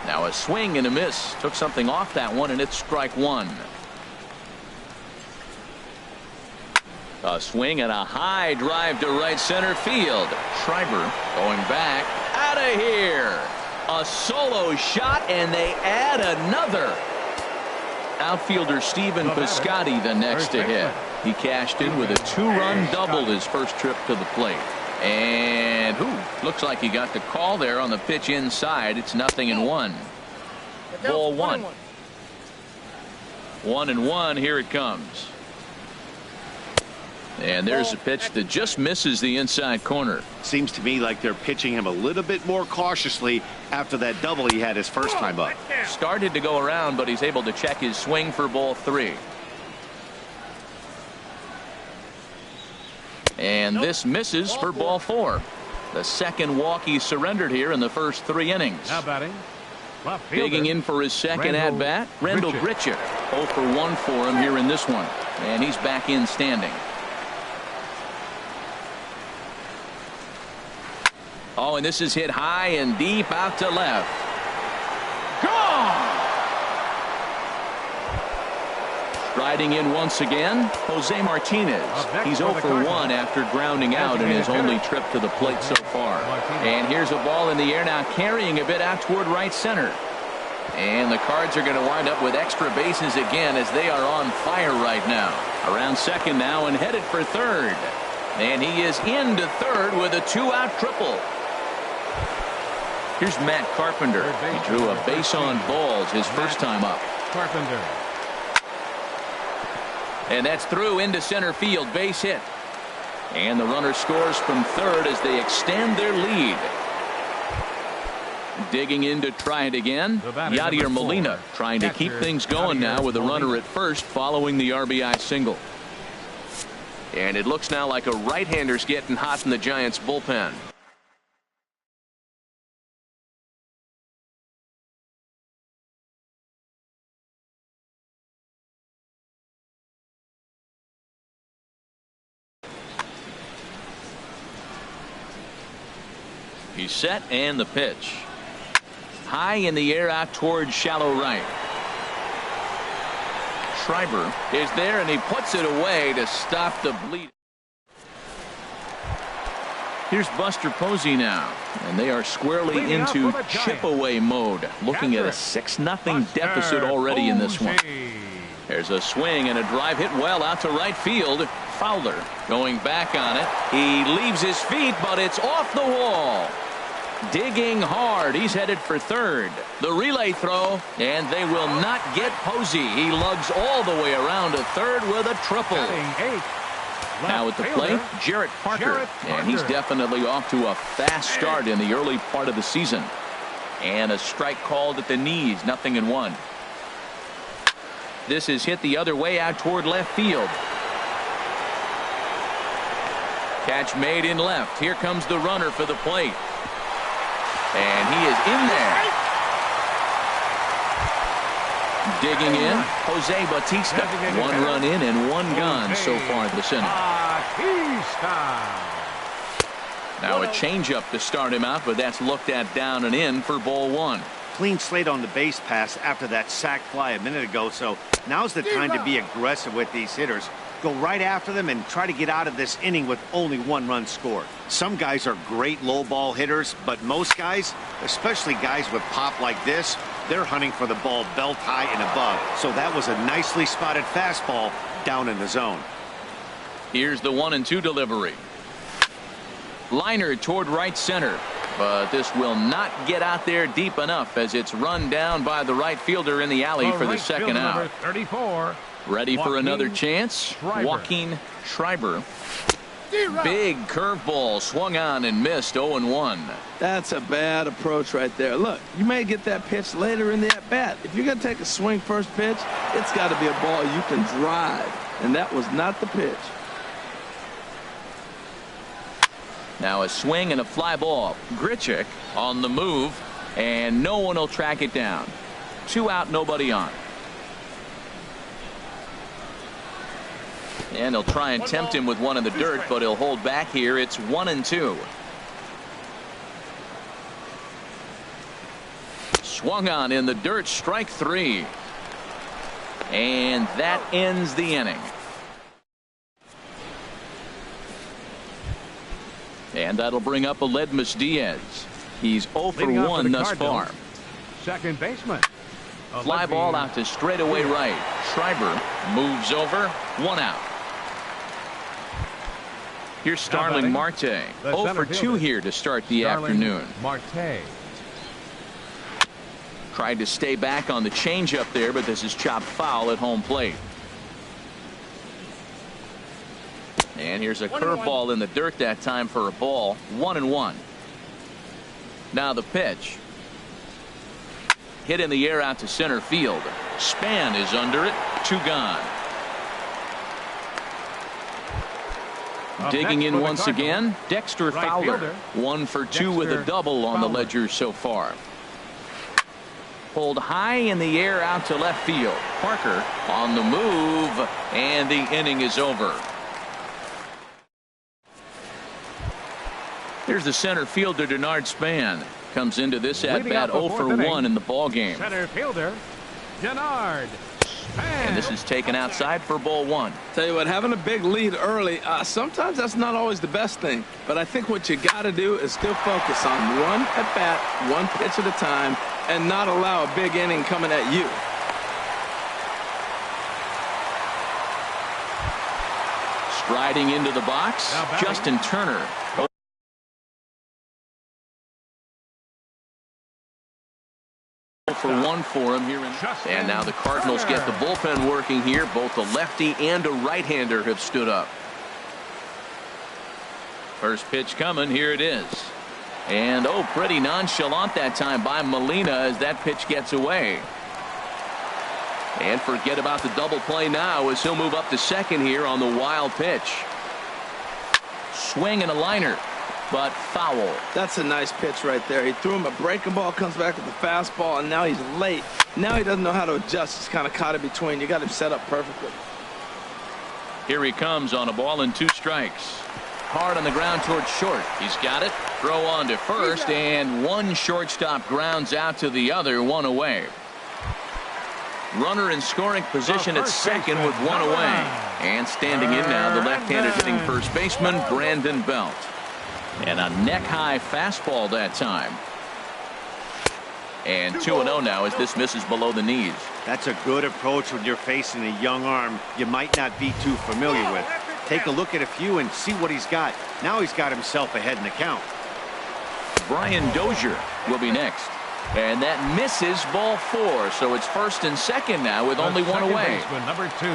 Now a swing and a miss. Took something off that one, and it's strike 1. A swing and a high drive to right center field. Schreiber going back. Out of here. A solo shot, and they add another. outfielder Stephen Piscotty the next to hit. He cashed in with a 2-run double his first trip to the plate. And looks like he got the call there on the pitch inside. It's 0-1. Ball 1. 1-1. Here it comes. And there's a pitch that just misses the inside corner. Seems to me like they're pitching him a little bit more cautiously after that double he had his first time up. Started to go around, but he's able to check his swing for ball 3. And this misses for ball 4. The second walk he surrendered here in the first 3 innings. Now batting. Digging in for his second at-bat, Rendell Grichuk. 0 for 1 for him here in this one. And he's back in standing. Oh, and this is hit high and deep out to left. Gone! Striding in once again, Jose Martinez. He's 0 for 1 after grounding out in his only trip to the plate so far. And here's a ball in the air now, carrying a bit out toward right center. And the Cards are going to wind up with extra bases again as they are on fire right now. Around second now and headed for third. And he is into third with a 2-out triple. Here's Matt Carpenter. He drew a base on balls his first time up. Carpenter. And that's through into center field, base hit. And the runner scores from third as they extend their lead. Digging in to try it again, Yadier Molina trying to keep things going now with a runner at first following the RBI single. And it looks now like a right-hander's getting hot in the Giants bullpen. He's set and the pitch. High in the air out towards shallow right. Schreiber is there and he puts it away to stop the bleed. Here's Buster Posey now, and they are squarely into chip away mode, looking at a 6-0 deficit already in this one. There's a swing and a drive hit well out to right field. Fowler going back on it. He leaves his feet, but it's off the wall. Digging hard. He's headed for third. The relay throw, and they will not get Posey. He lugs all the way around to third with a triple. Now at the plate, Jarrett Parker. And he's definitely off to a fast start in the early part of the season. And a strike called at the knees, 0-1. This is hit the other way out toward left field. Catch made in left. Here comes the runner for the plate. And he is in there. Digging in, Jose Bautista. 1 run in and 1 gone so far this inning. Now a changeup to start him out, but that's looked at down and in for ball 1. Clean slate on the base pass after that sac fly a minute ago, so now's the time to be aggressive with these hitters. Go right after them and try to get out of this inning with only 1 run scored. Some guys are great low ball hitters, but most guys, especially guys with pop like this, they're hunting for the ball belt high and above. So that was a nicely spotted fastball down in the zone. Here's the 1-2 delivery. Liner toward right center, but this will not get out there deep enough as it's run down by the right fielder in the alley for the second out. 34. Ready for another chance? Joaquin Schreiber. Big curveball swung on and missed. 0-1. That's a bad approach right there. Look, you may get that pitch later in the at-bat. If you're going to take a swing first pitch, it's got to be a ball you can drive. And that was not the pitch. Now a swing and a fly ball. Grichuk on the move, and no one will track it down. 2 out, nobody on. And he'll try and tempt him with one in the dirt, but he'll hold back here. It's 1-2. Swung on in the dirt, strike 3. And that ends the inning. And that'll bring up Aledmys Diaz. He's 0 for 1 thus far. Second baseman. Fly ball out to straightaway right. Schreiber moves over, 1 out. Here's Starling Marte. 0 for 2 here to start the afternoon. Marte. Tried to stay back on the changeup there, but this is chopped foul at home plate. And here's a curveball in the dirt that time for a ball. 1-1. Now the pitch. Hit in the air out to center field. Span is under it. 2 gone. Digging in once again, Dexter Fowler. 1 for 2 with a double on the ledger so far. Pulled high in the air out to left field. Parker on the move, and the inning is over. Here's the center fielder, Denard Span. Comes into this at-bat 0 for 1 in the ballgame. Center fielder, Denard Span. And this is taken outside for ball 1. Tell you what, having a big lead early, sometimes that's not always the best thing. But I think what you got to do is still focus on one at-bat, one pitch at a time, and not allow a big inning coming at you. Striding into the box, Justin Turner. For 1 for him here. And now the Cardinals get the bullpen working here. Both a lefty and a right-hander have stood up. First pitch coming. Here it is. And pretty nonchalant that time by Molina as that pitch gets away. And forget about the double play now as he'll move up to second here on the wild pitch. Swing and a liner, but foul. That's a nice pitch right there. He threw him a breaking ball, comes back with the fastball, and now he's late. Now he doesn't know how to adjust. He's kind of caught in between. You got him set up perfectly. Here he comes on a ball and 2 strikes. Hard on the ground towards short. He's got it. Throw on to first, and one shortstop grounds out to the other, 1 away. Runner in scoring position at second with 1 away. And standing in now, the left-handed hitting first baseman, Brandon Belt. And a neck-high fastball that time. And 2-0 now as this misses below the knees. That's a good approach when you're facing a young arm you might not be too familiar with. Take a look at a few and see what he's got. Now he's got himself ahead in the count. Brian Dozier will be next. And that misses ball 4. So it's first and second now with only 1 away. Baseman, number 2,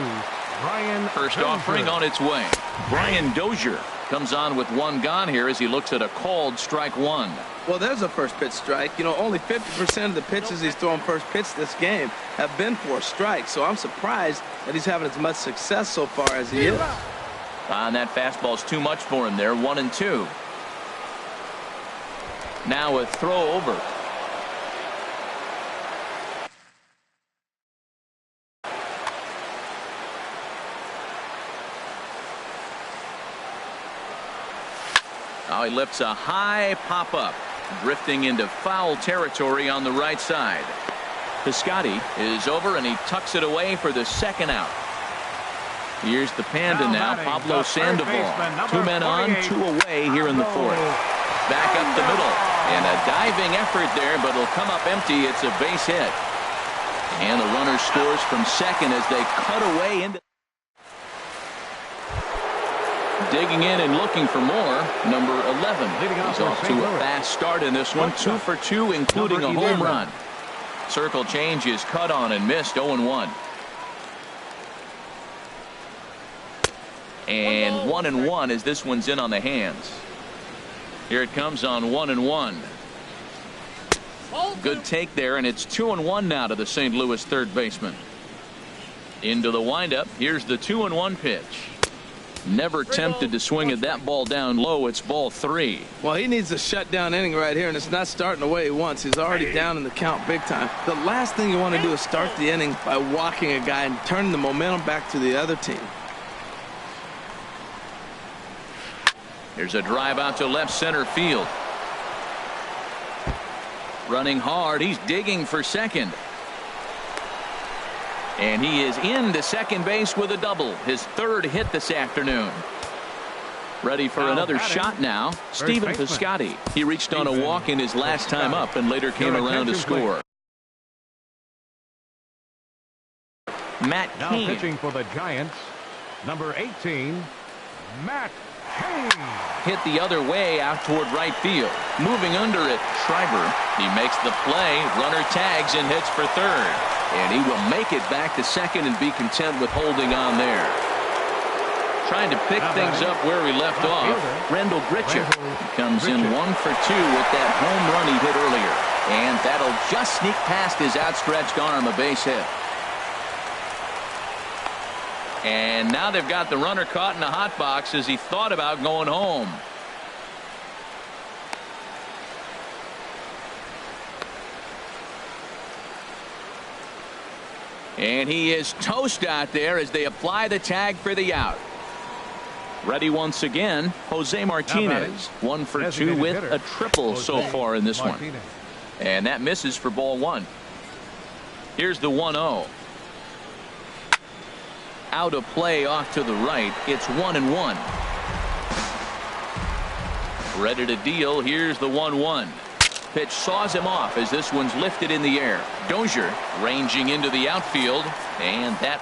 Brian First Dozier. offering on its way. Brian Dozier comes on with 1 gone here as he looks at a called strike 1. Well, there's a first pitch strike. You know, only 50% of the pitches he's thrown first pitch this game have been for strikes. So I'm surprised that he's having as much success so far as he is. And that fastball's too much for him there. 1-2. Now a throw over. Now he lifts a high pop-up, drifting into foul territory on the right side. Piscotty is over, and he tucks it away for the second out. Here's the Panda now, Pablo Sandoval. 2 men on, 2 away here in the 4th. Back up the middle, and a diving effort there, but it'll come up empty. It's a base hit. And the runner scores from second as they cut away into. Digging in and looking for more, number 11. He's off to a fast start in this one. 2 for 2, including a home run. Circle change is cut on and missed. 0-1. And 1-1 as this one's in on the hands. Here it comes on 1-1. Good take there, and it's 2-1 now to the St. Louis third baseman. Into the windup. Here's the 2-1 pitch. Never tempted to swing at that ball down low. It's ball 3. Well, he needs a shutdown inning right here, and it's not starting the way he wants. He's already down in the count big time. The last thing you want to do is start the inning by walking a guy and turning the momentum back to the other team. There's a drive out to left center field. Running hard. He's digging for second. And he is into second base with a double. His 3rd hit this afternoon. Ready for another shot now. Stephen Piscotty. He reached on a walk in his last time up and later came around to score. Matt Now Cain. pitching for the Giants, number 18, Matt Cain. Hit the other way out toward right field. Moving under it, Schreiber. He makes the play. Runner tags and hits for third. And he will make it back to second and be content with holding on there. Trying to pick things up where he left off. Rendell Gritcher comes in 1 for 2 with that home run he hit earlier. And that'll just sneak past his outstretched arm, a base hit. And now they've got the runner caught in the hot box as he thought about going home. And he is toast out there as they apply the tag for the out. Ready once again, Jose Martinez. 1 for 2 with a triple so far in this one. And that misses for ball 1. Here's the 1-0. Out of play off to the right. It's 1-1. Ready to deal. Here's the 1-1. Pitch saws him off as this one's lifted in the air. Dozier ranging into the outfield, and that.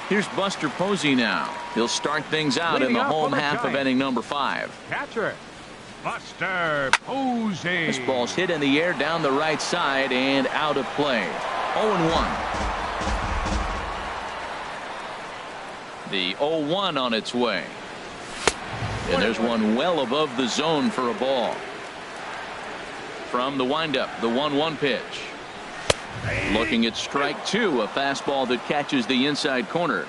Here's Buster Posey now. He'll start things out in the home half of inning number 5. Catcher, Buster Posey. This ball's hit in the air down the right side and out of play. 0-1. The 0-1 on its way. And there's one well above the zone for a ball. From the windup, the 1-1 pitch. Looking at strike 2, a fastball that catches the inside corner.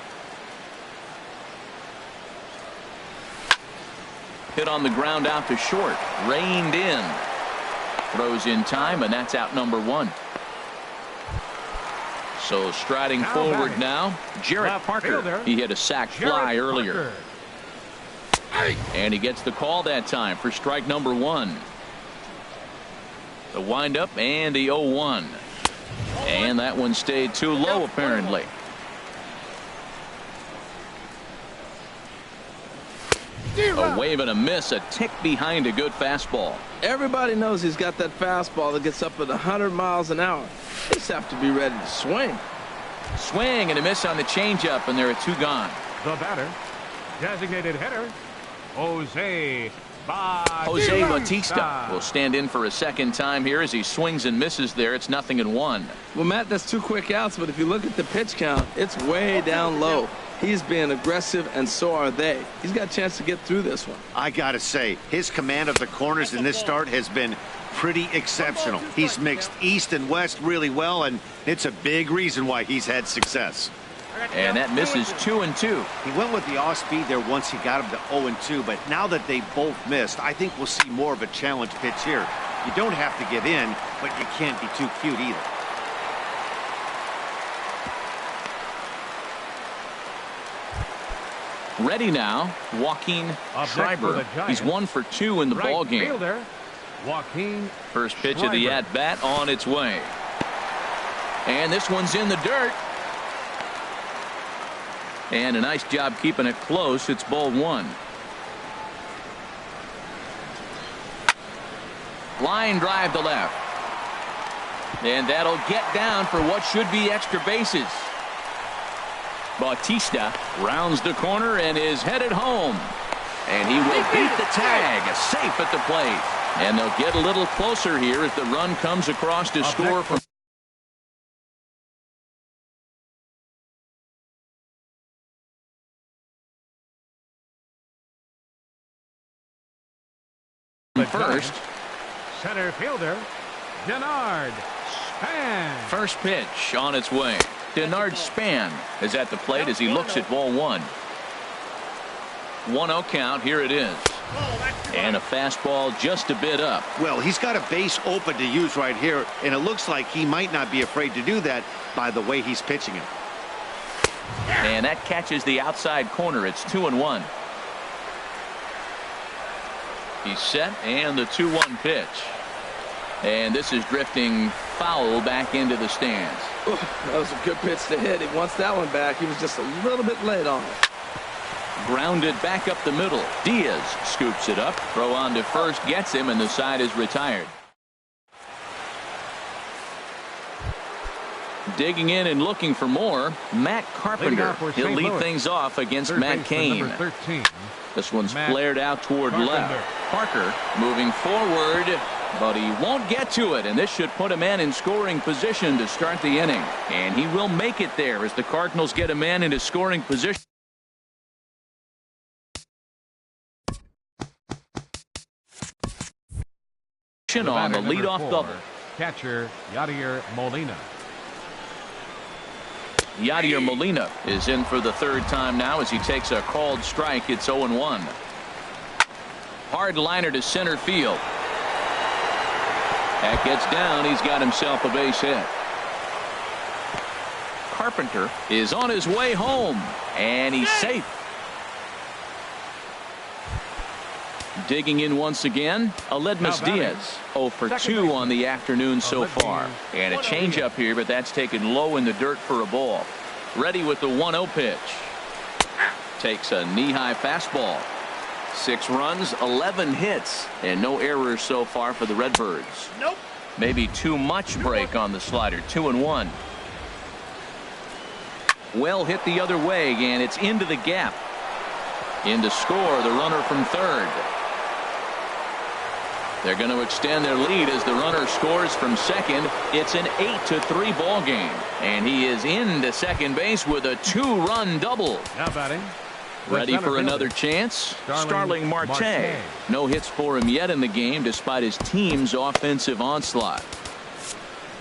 Hit on the ground out to short. Reined in. Throws in time, and that's out number 1. So striding forward now, Jarrett Parker. He hit a sac fly earlier. And he gets the call that time for strike number 1. The windup and the 0-1. And that one stayed too low apparently. A wave and a miss, a tick behind a good fastball. Everybody knows he's got that fastball that gets up at 100 miles an hour. They just have to be ready to swing. Swing and a miss on the changeup, and there are 2 gone. The batter, designated hitter, Jose Bautista will stand in for a second time here as he swings and misses there. It's 0-1. Well, Matt, that's 2 quick outs, but if you look at the pitch count, it's way down low. He's being aggressive, and so are they. He's got a chance to get through this one. I got to say, his command of the corners in this start has been pretty exceptional. He's mixed east and west really well, and it's a big reason why he's had success. And that misses 2-2. He went with the off speed there once he got him to 0-2, but now that they both missed, I think we'll see more of a challenge pitch here. You don't have to get in, but you can't be too cute either. Ready now, Joaquin Schreiber. He's 1 for 2 in the ball game. First pitch of the at-bat on its way. And this one's in the dirt. And a nice job keeping it close. It's ball 1. Line drive to left. And that'll get down for what should be extra bases. Bautista rounds the corner and is headed home. And he will beat the tag, safe at the plate. And they'll get a little closer here as the run comes across to score from first. Center fielder, Denard Span. First pitch on its way. Denard Span is at the plate as he looks at ball 1. 1-0 count. Here it is. And a fastball just a bit up. Well, he's got a base open to use right here, and it looks like he might not be afraid to do that by the way he's pitching it. And that catches the outside corner. It's 2-1. He's set, and the 2-1 pitch. And this is drifting foul back into the stands. Ooh, that was a good pitch to hit. He wants that one back. He was just a little bit late on it. Grounded back up the middle. Diaz scoops it up. Throw on to first gets him, and the side is retired. Digging in and looking for more, Matt Carpenter. He'll lead things off against Matt Cain. This one's flared out toward left. Parker moving forward, but he won't get to it, and this should put a man in scoring position to start the inning. And he will make it there as the Cardinals get a man into scoring position. On the leadoff double. Catcher Yadier Molina. Yadier Molina is in for the third time now as he takes a called strike. It's 0-1. Hard liner to center field. That gets down. He's got himself a base hit. Carpenter is on his way home, and he's safe. Digging in once again, Aledmus Diaz. 0 for 2 on the afternoon so far. And a changeup here, but that's taken low in the dirt for a ball. Ready with the 1-0 pitch. Takes a knee-high fastball. 6 runs, 11 hits, and no errors so far for the Redbirds. Nope. Maybe too much break on the slider. 2-1. Well hit the other way, and it's into the gap. In to score, the runner from third. They're going to extend their lead as the runner scores from second. It's an 8-3 ball game, and he is into second base with a 2-run double. Now batting. Ready for another chance? Starling Marte. No hits for him yet in the game despite his team's offensive onslaught.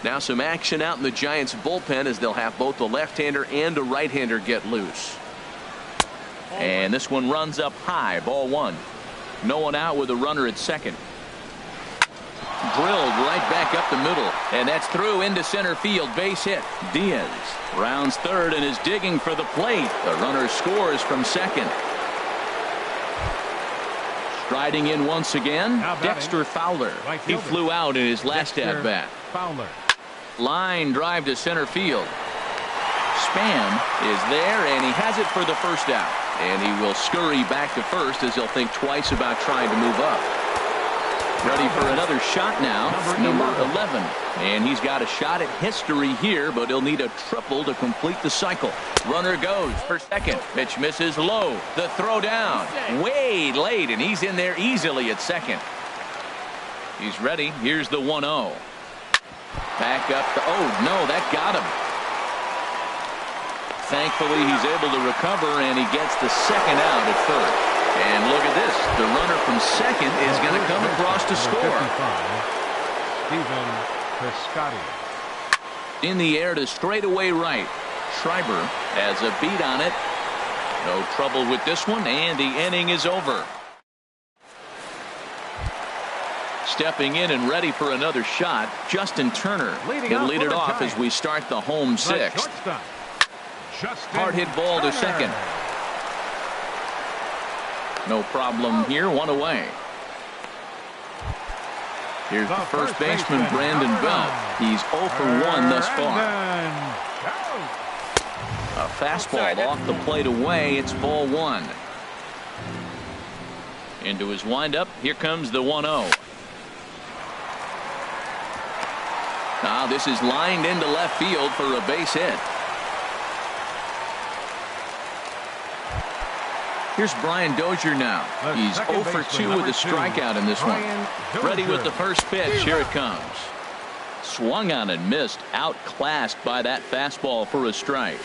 Now some action out in the Giants bullpen as they'll have both the left-hander and a right-hander get loose. And this one runs up high. Ball 1. No one out with a runner at second. Drilled right back up the middle, and that's through into center field. Base hit. Diaz rounds third and is digging for the plate. The runner scores from second. Striding in once again, Dexter Fowler. He flew out in his last at bat. Fowler. Line drive to center field. Span is there, and he has it for the first out. And he will scurry back to first as he'll think twice about trying to move up. Ready for another shot now, number 11. And he's got a shot at history here, but he'll need a triple to complete the cycle. Runner goes for second. Pitch misses low. The throw down. Way late, and he's in there easily at second. He's ready. Here's the 1-0. Back up. Oh, no, that got him. Thankfully, he's able to recover, and he gets the second out at third. And look at this. The runner from second is going to come across to score. Stephen Piscotty. In the air to straightaway right. Schreiber has a beat on it. No trouble with this one, and the inning is over. Stepping in and ready for another shot, Justin Turner. He'll lead it off as we start the home sixth. Hard hit ball to second. No problem here. 1 away. Here's the first baseman, Brandon Belt. He's 0 for 1 thus far. A fastball off the plate away. It's ball 1. Into his windup. Here comes the 1-0. Now this is lined into left field for a base hit. Here's Brian Dozier now. He's 0 for 2 with a strikeout in this one. Ready with the first pitch. Here it comes. Swung on and missed. Outclassed by that fastball for a strike.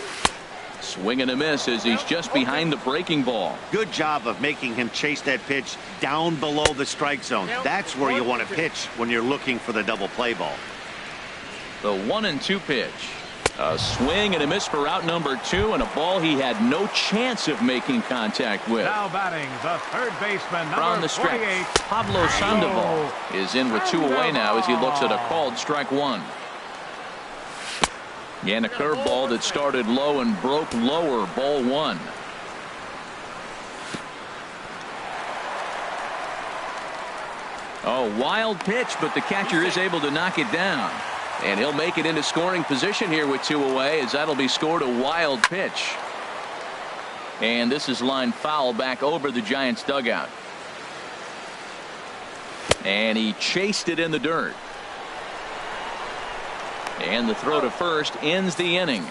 Swing and a miss as he's just behind the breaking ball. Good job of making him chase that pitch down below the strike zone. That's where you want to pitch when you're looking for the double play ball. The 1-2 pitch. A swing and a miss for out number 2, and a ball he had no chance of making contact with. Now batting the third baseman, from the stretch, Pablo Sandoval is in with 2 away now as he looks at a called strike 1. And a curveball that started low and broke lower. Ball 1. Oh, wild pitch, but the catcher is able to knock it down. And he'll make it into scoring position here with 2 away as that'll be scored. A wild pitch. And this is lined foul back over the Giants dugout. And he chased it in the dirt. And the throw to first ends the inning.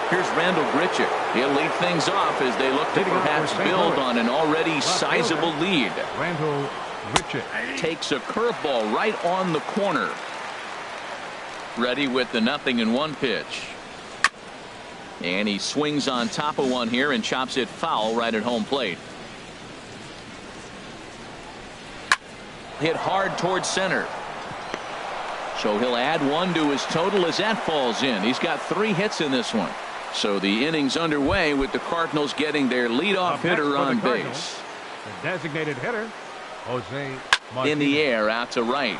Here's Randall Grichuk. He'll lead things off as they look to perhaps build on an already sizable lead. Randall Grichuk Takes a curveball right on the corner. Ready with the 0-1 pitch. And he swings on top of one here and chops it foul right at home plate. Hit hard towards center. So he'll add one to his total as that falls in. He's got 3 hits in this one. So the inning's underway with the Cardinals getting their leadoff hitter on base. The designated hitter, Jose Martinez. In the air out to right.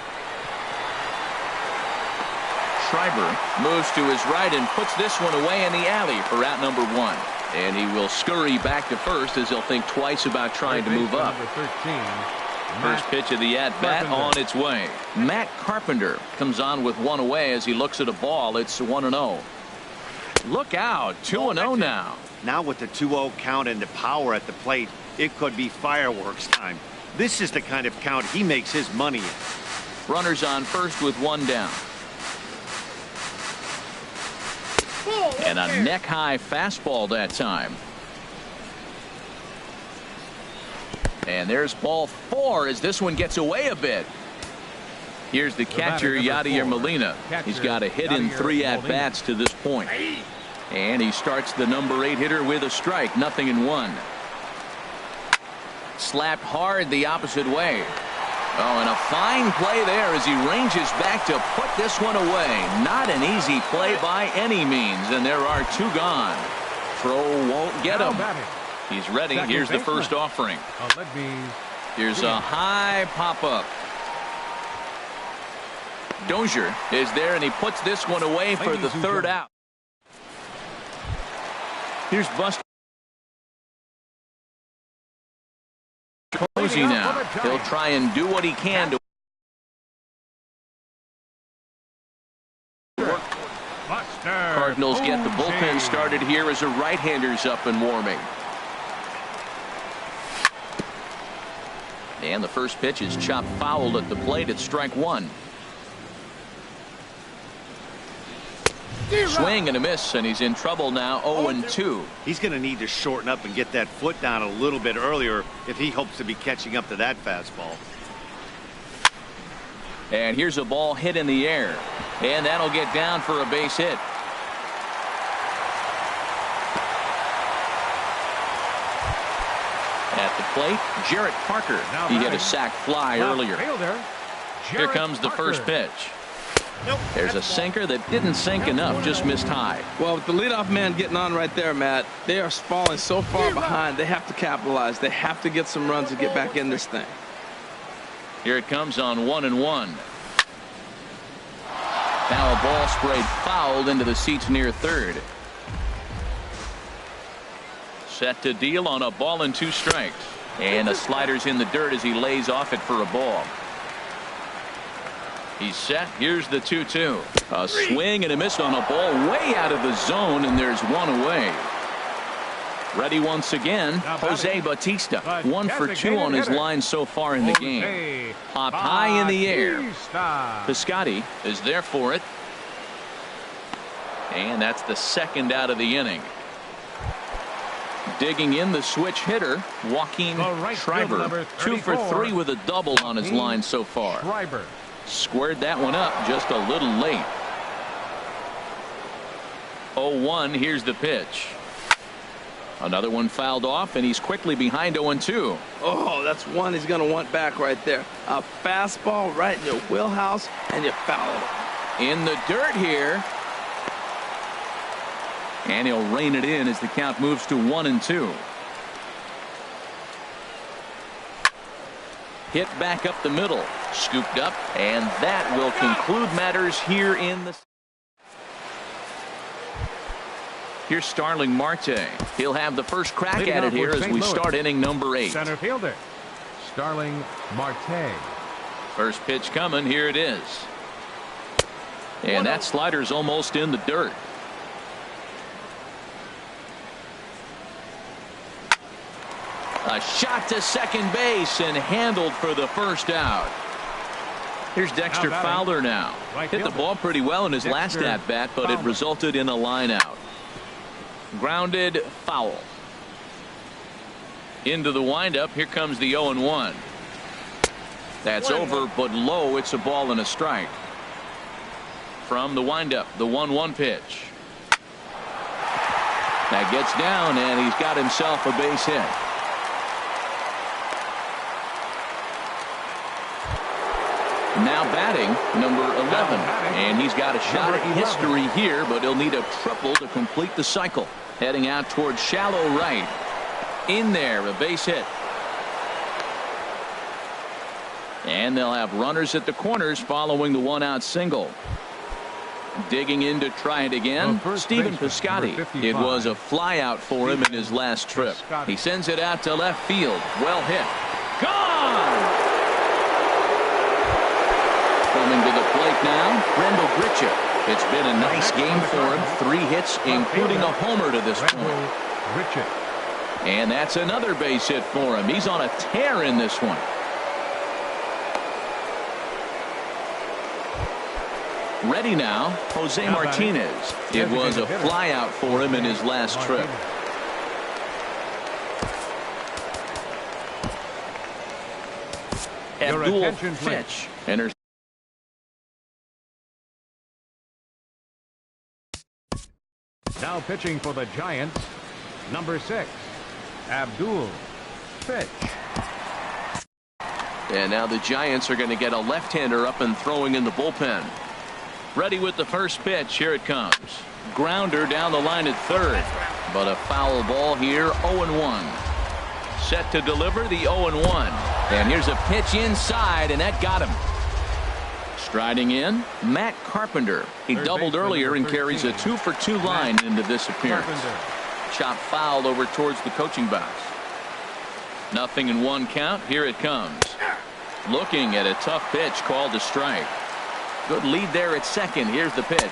Schreiber moves to his right and puts this one away in the alley for out number 1. And he will scurry back to first as he'll think twice about trying to move up. Number 13. First pitch of the at-bat on its way. Matt Carpenter comes on with one away as he looks at a ball. It's 1-0. Look out, 2-0 now. Now with the 2-0 count and the power at the plate, it could be fireworks time. This is the kind of count he makes his money in. Runners on first with one down. And a neck-high fastball that time. And there's ball 4 as this one gets away a bit. Here's the catcher, Yadier Molina. He's got a hit in 3 at-bats to this point. And he starts the number 8 hitter with a strike, 0-1. Slapped hard the opposite way. Oh, and a fine play there as he ranges back to put this one away. Not an easy play by any means, and there are 2 gone. Throw won't get him. He's ready. Here's the first offering. Here's a high pop-up. Dozier is there, and he puts this one away for the 3rd out. Here's Buster Posey now. He'll try and do what he can to work. Cardinals get the bullpen started here as a right-hander's up and warming. And the first pitch is chopped foul at the plate at strike 1. Swing and a miss, and he's in trouble now. 0-2. He's going to need to shorten up and get that foot down a little bit earlier if he hopes to be catching up to that fastball. And here's a ball hit in the air, and that'll get down for a base hit. At the plate, Jarrett Parker. He hit a sac fly earlier. Here comes the first pitch. There's a sinker that didn't sink enough, just missed high. Well, with the leadoff man getting on right there, Matt, they are falling so far behind. They have to capitalize. They have to get some runs to get back in this thing. Here it comes on 1-1. Now a ball sprayed fouled into the seats near third. Set to deal on a ball and 2 strikes. And a slider's in the dirt as he lays off it for a ball. He's set. Here's the 2-2. A swing and a miss on a ball way out of the zone, and there's one away. Ready once again, Jose Bautista. 1 for 2 on his line so far in the game. Popped high in the air. Piscotty is there for it. And that's the 2nd out of the inning. Digging in the switch hitter, Joaquin Schreiber. 2 for 3 with a double on his line so far. Squared that one up just a little late. 0-1. Here's the pitch. Another one fouled off, and he's quickly behind 0-2. Oh, that's one he's going to want back right there. A fastball right in your wheelhouse, and you foul it. In the dirt here. And he'll rein it in as the count moves to 1-2. Hit back up the middle. Scooped up, and that will conclude matters here in the. Here's Starling Marte. He'll have the first crack at it here as we start inning number 8. Center fielder Starling Marte. First pitch coming. Here it is. And that slider's almost in the dirt. A shot to second base and handled for the first out. Here's Dexter Fowler now. Hit the ball pretty well in his last at-bat, but it resulted in a line out. Grounded foul. Into the windup. Here comes the 0-1. That's over, but low. It's a ball and a strike. From the windup, the 1-1 pitch. That gets down, and he's got himself a base hit. Now batting, number 11. And he's got a shot at history here, but he'll need a triple to complete the cycle. Heading out towards shallow right. In there, a base hit. And they'll have runners at the corners following the one-out single. Digging in to try it again, Stephen Piscotty. It was a flyout for him in his last trip. He sends it out to left field. Well hit. Gone! Coming to the plate now, Brendel Gritchett. It's been a nice game for him. 3 hits, including a homer to this point. And that's another base hit for him. He's on a tear in this one. Ready now, Jose Martinez. It was a flyout for him in his last trip. Abdul Fitch enters. Now pitching for the Giants, number 6, Abdul Fitch. And now the Giants are going to get a left-hander up and throwing in the bullpen. Ready with the first pitch. Here it comes. Grounder down the line at third. But a foul ball here. 0-1. Set to deliver the 0-1. And here's a pitch inside, and that got him. Striding in, Matt Carpenter. He doubled earlier and carries a 2-for-2 line into this appearance. Chop fouled over towards the coaching box. 0-1 count. Here it comes. Looking at a tough pitch called a strike. Good lead there at second. Here's the pitch.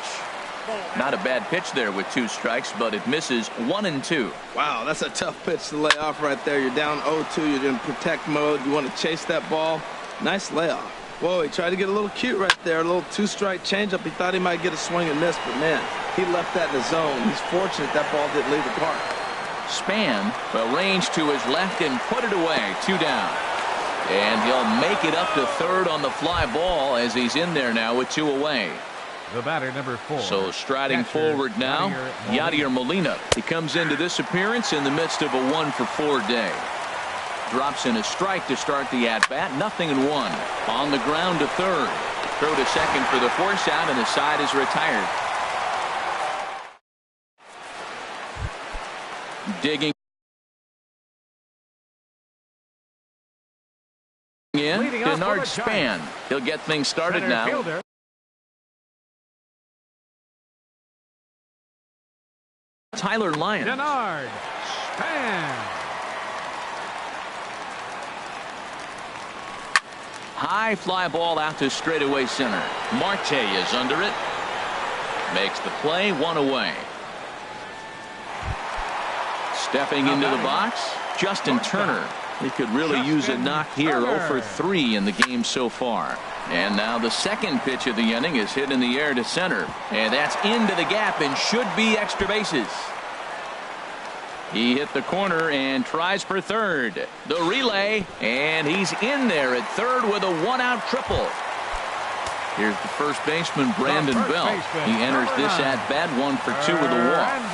Not a bad pitch there with 2 strikes, but it misses 1-2. Wow, that's a tough pitch to lay off right there. You're down 0-2. You're in protect mode. You want to chase that ball. Nice layoff. Whoa, he tried to get a little cute right there. A little 2-strike changeup. He thought he might get a swing and miss, but man, he left that in the zone. He's fortunate that ball didn't leave the park. Span, well, range to his left and put it away. 2 down. And he'll make it up to third on the fly ball as he's in there now with 2 away. The batter, number 4. So striding forward now, Yadier Molina. He comes into this appearance in the midst of a 1-for-4 day. Drops in a strike to start the at-bat. 0-1. On the ground to third. Throw to second for the force out, and the side is retired. Digging in, Denard Span. He'll get things started now. Fielder. Tyler Lyons. Denard Span. High fly ball out to straightaway center. Marte is under it. Makes the play. 1 away. Stepping into the box, Justin Turner. He could really use a knock here. 0-for-3 in the game so far. And now the second pitch of the inning is hit in the air to center. And that's into the gap and should be extra bases. He hit the corner and tries for third. The relay, and he's in there at third with a 1-out triple. Here's the first baseman, Brandon Bell. He enters this at-bat 1-for-2 with a walk.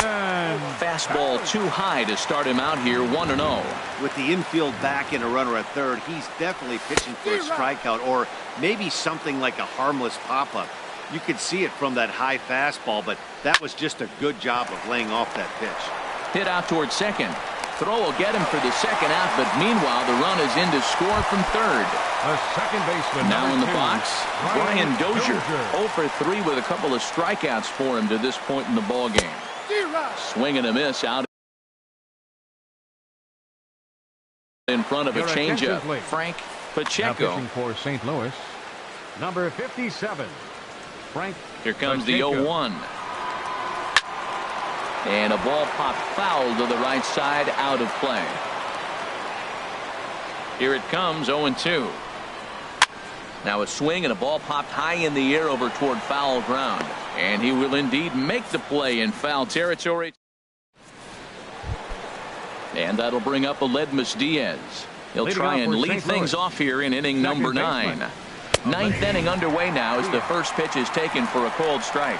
Fastball too high to start him out here. 1-0. With the infield back and a runner at third, he's definitely pitching for a strikeout or maybe something like a harmless pop-up. You could see it from that high fastball, but that was just a good job of laying off that pitch. Hit out towards second. Throw will get him for the second out, but meanwhile the run is in to score from third. The second baseman now in the 2, box, Brian Dozier. 0-for-3 with a couple of strikeouts for him to this point in the ball game. Swing and a miss out in front of a changeup. Frank Pacheco. Now pitching for St. Louis, number 57, Frank. Here comes Pacheco. the 0-1. And a ball popped foul to the right side, out of play. Here it comes, 0-2. Now a swing and a ball popped high in the air over toward foul ground. And he will indeed make the play in foul territory. And that'll bring up Aledmus Diaz. He'll try and lead things off here in inning number 9. Ninth inning underway now as the first pitch is taken for a cold strike.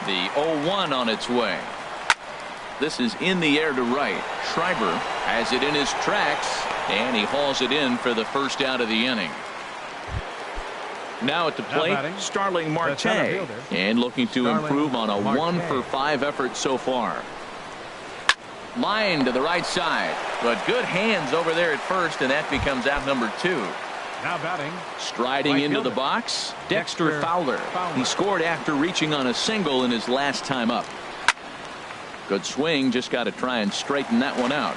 The 0-1 on its way. This is in the air to right. Schreiber has it in his tracks, and he hauls it in for the first out of the inning. Now at the plate, Starling Marte, and looking to improve on a 1-for-5 effort so far. Line to the right side, but good hands over there at first, and that becomes out number 2. Now batting. Striding into the box, Dexter Fowler. He scored after reaching on a single in his last time up. Good swing, just got to try and straighten that one out.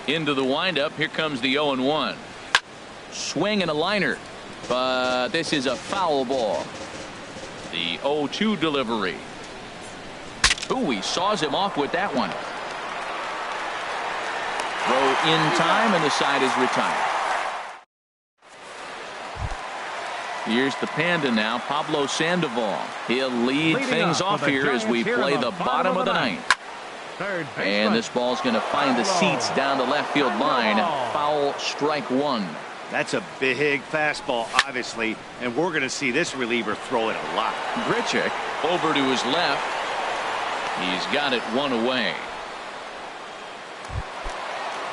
Into the windup, here comes the 0-1. Swing and a liner, but this is a foul ball. The 0-2 delivery. Ooh, he saws him off with that one. Throw in time, and the side is retired. Here's the Panda now, Pablo Sandoval. He'll lead things off here as we play the bottom of the ninth. And this ball's going to find the seats down the left field line. Foul, strike 1. That's a big fastball, obviously, and we're going to see this reliever throw it a lot. Grichuk over to his left. He's got it one away.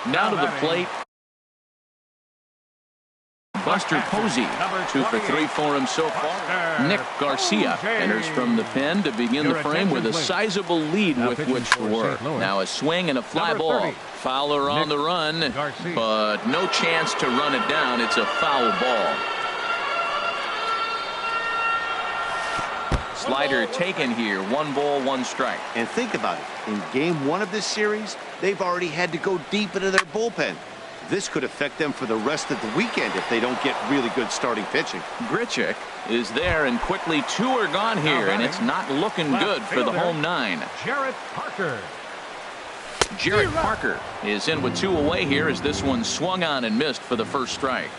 Now to the plate, Buster Posey. 2 for 3 for him so far. Nick Garcia enters from the pen to begin the frame with a sizable lead with which to work. Now a swing and a fly ball. Fowler on the run, but no chance to run it down. It's a foul ball. Slider taken here. 1 ball, 1 strike. And think about it. In game 1 of this series, they've already had to go deep into their bullpen. This could affect them for the rest of the weekend if they don't get really good starting pitching. Grichuk is there, and quickly 2 are gone here, and it's not looking good for the home 9. Jarrett Parker. Jarrett Parker is in with 2 away here as this one swung on and missed for the first strike.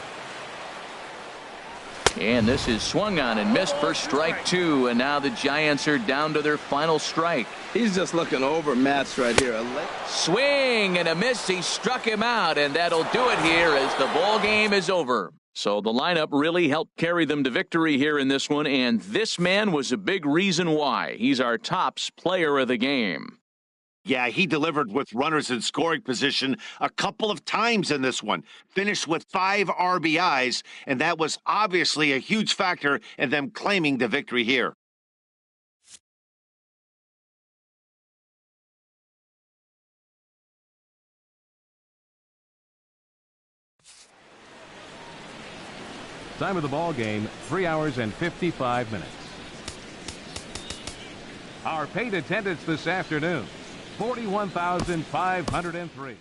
And this is swung on and missed for strike 2, and now the Giants are down to their final strike. He's just looking overmatched right here. Swing and a miss. He struck him out, and that'll do it here as the ball game is over. So the lineup really helped carry them to victory here in this one, and this man was a big reason why. He's our tops player of the game. Yeah, he delivered with runners in scoring position a couple of times in this one. Finished with 5 RBIs, and that was obviously a huge factor in them claiming the victory here. Time of the ball game, 3 hours and 55 minutes. Our paid attendance this afternoon, 41,503.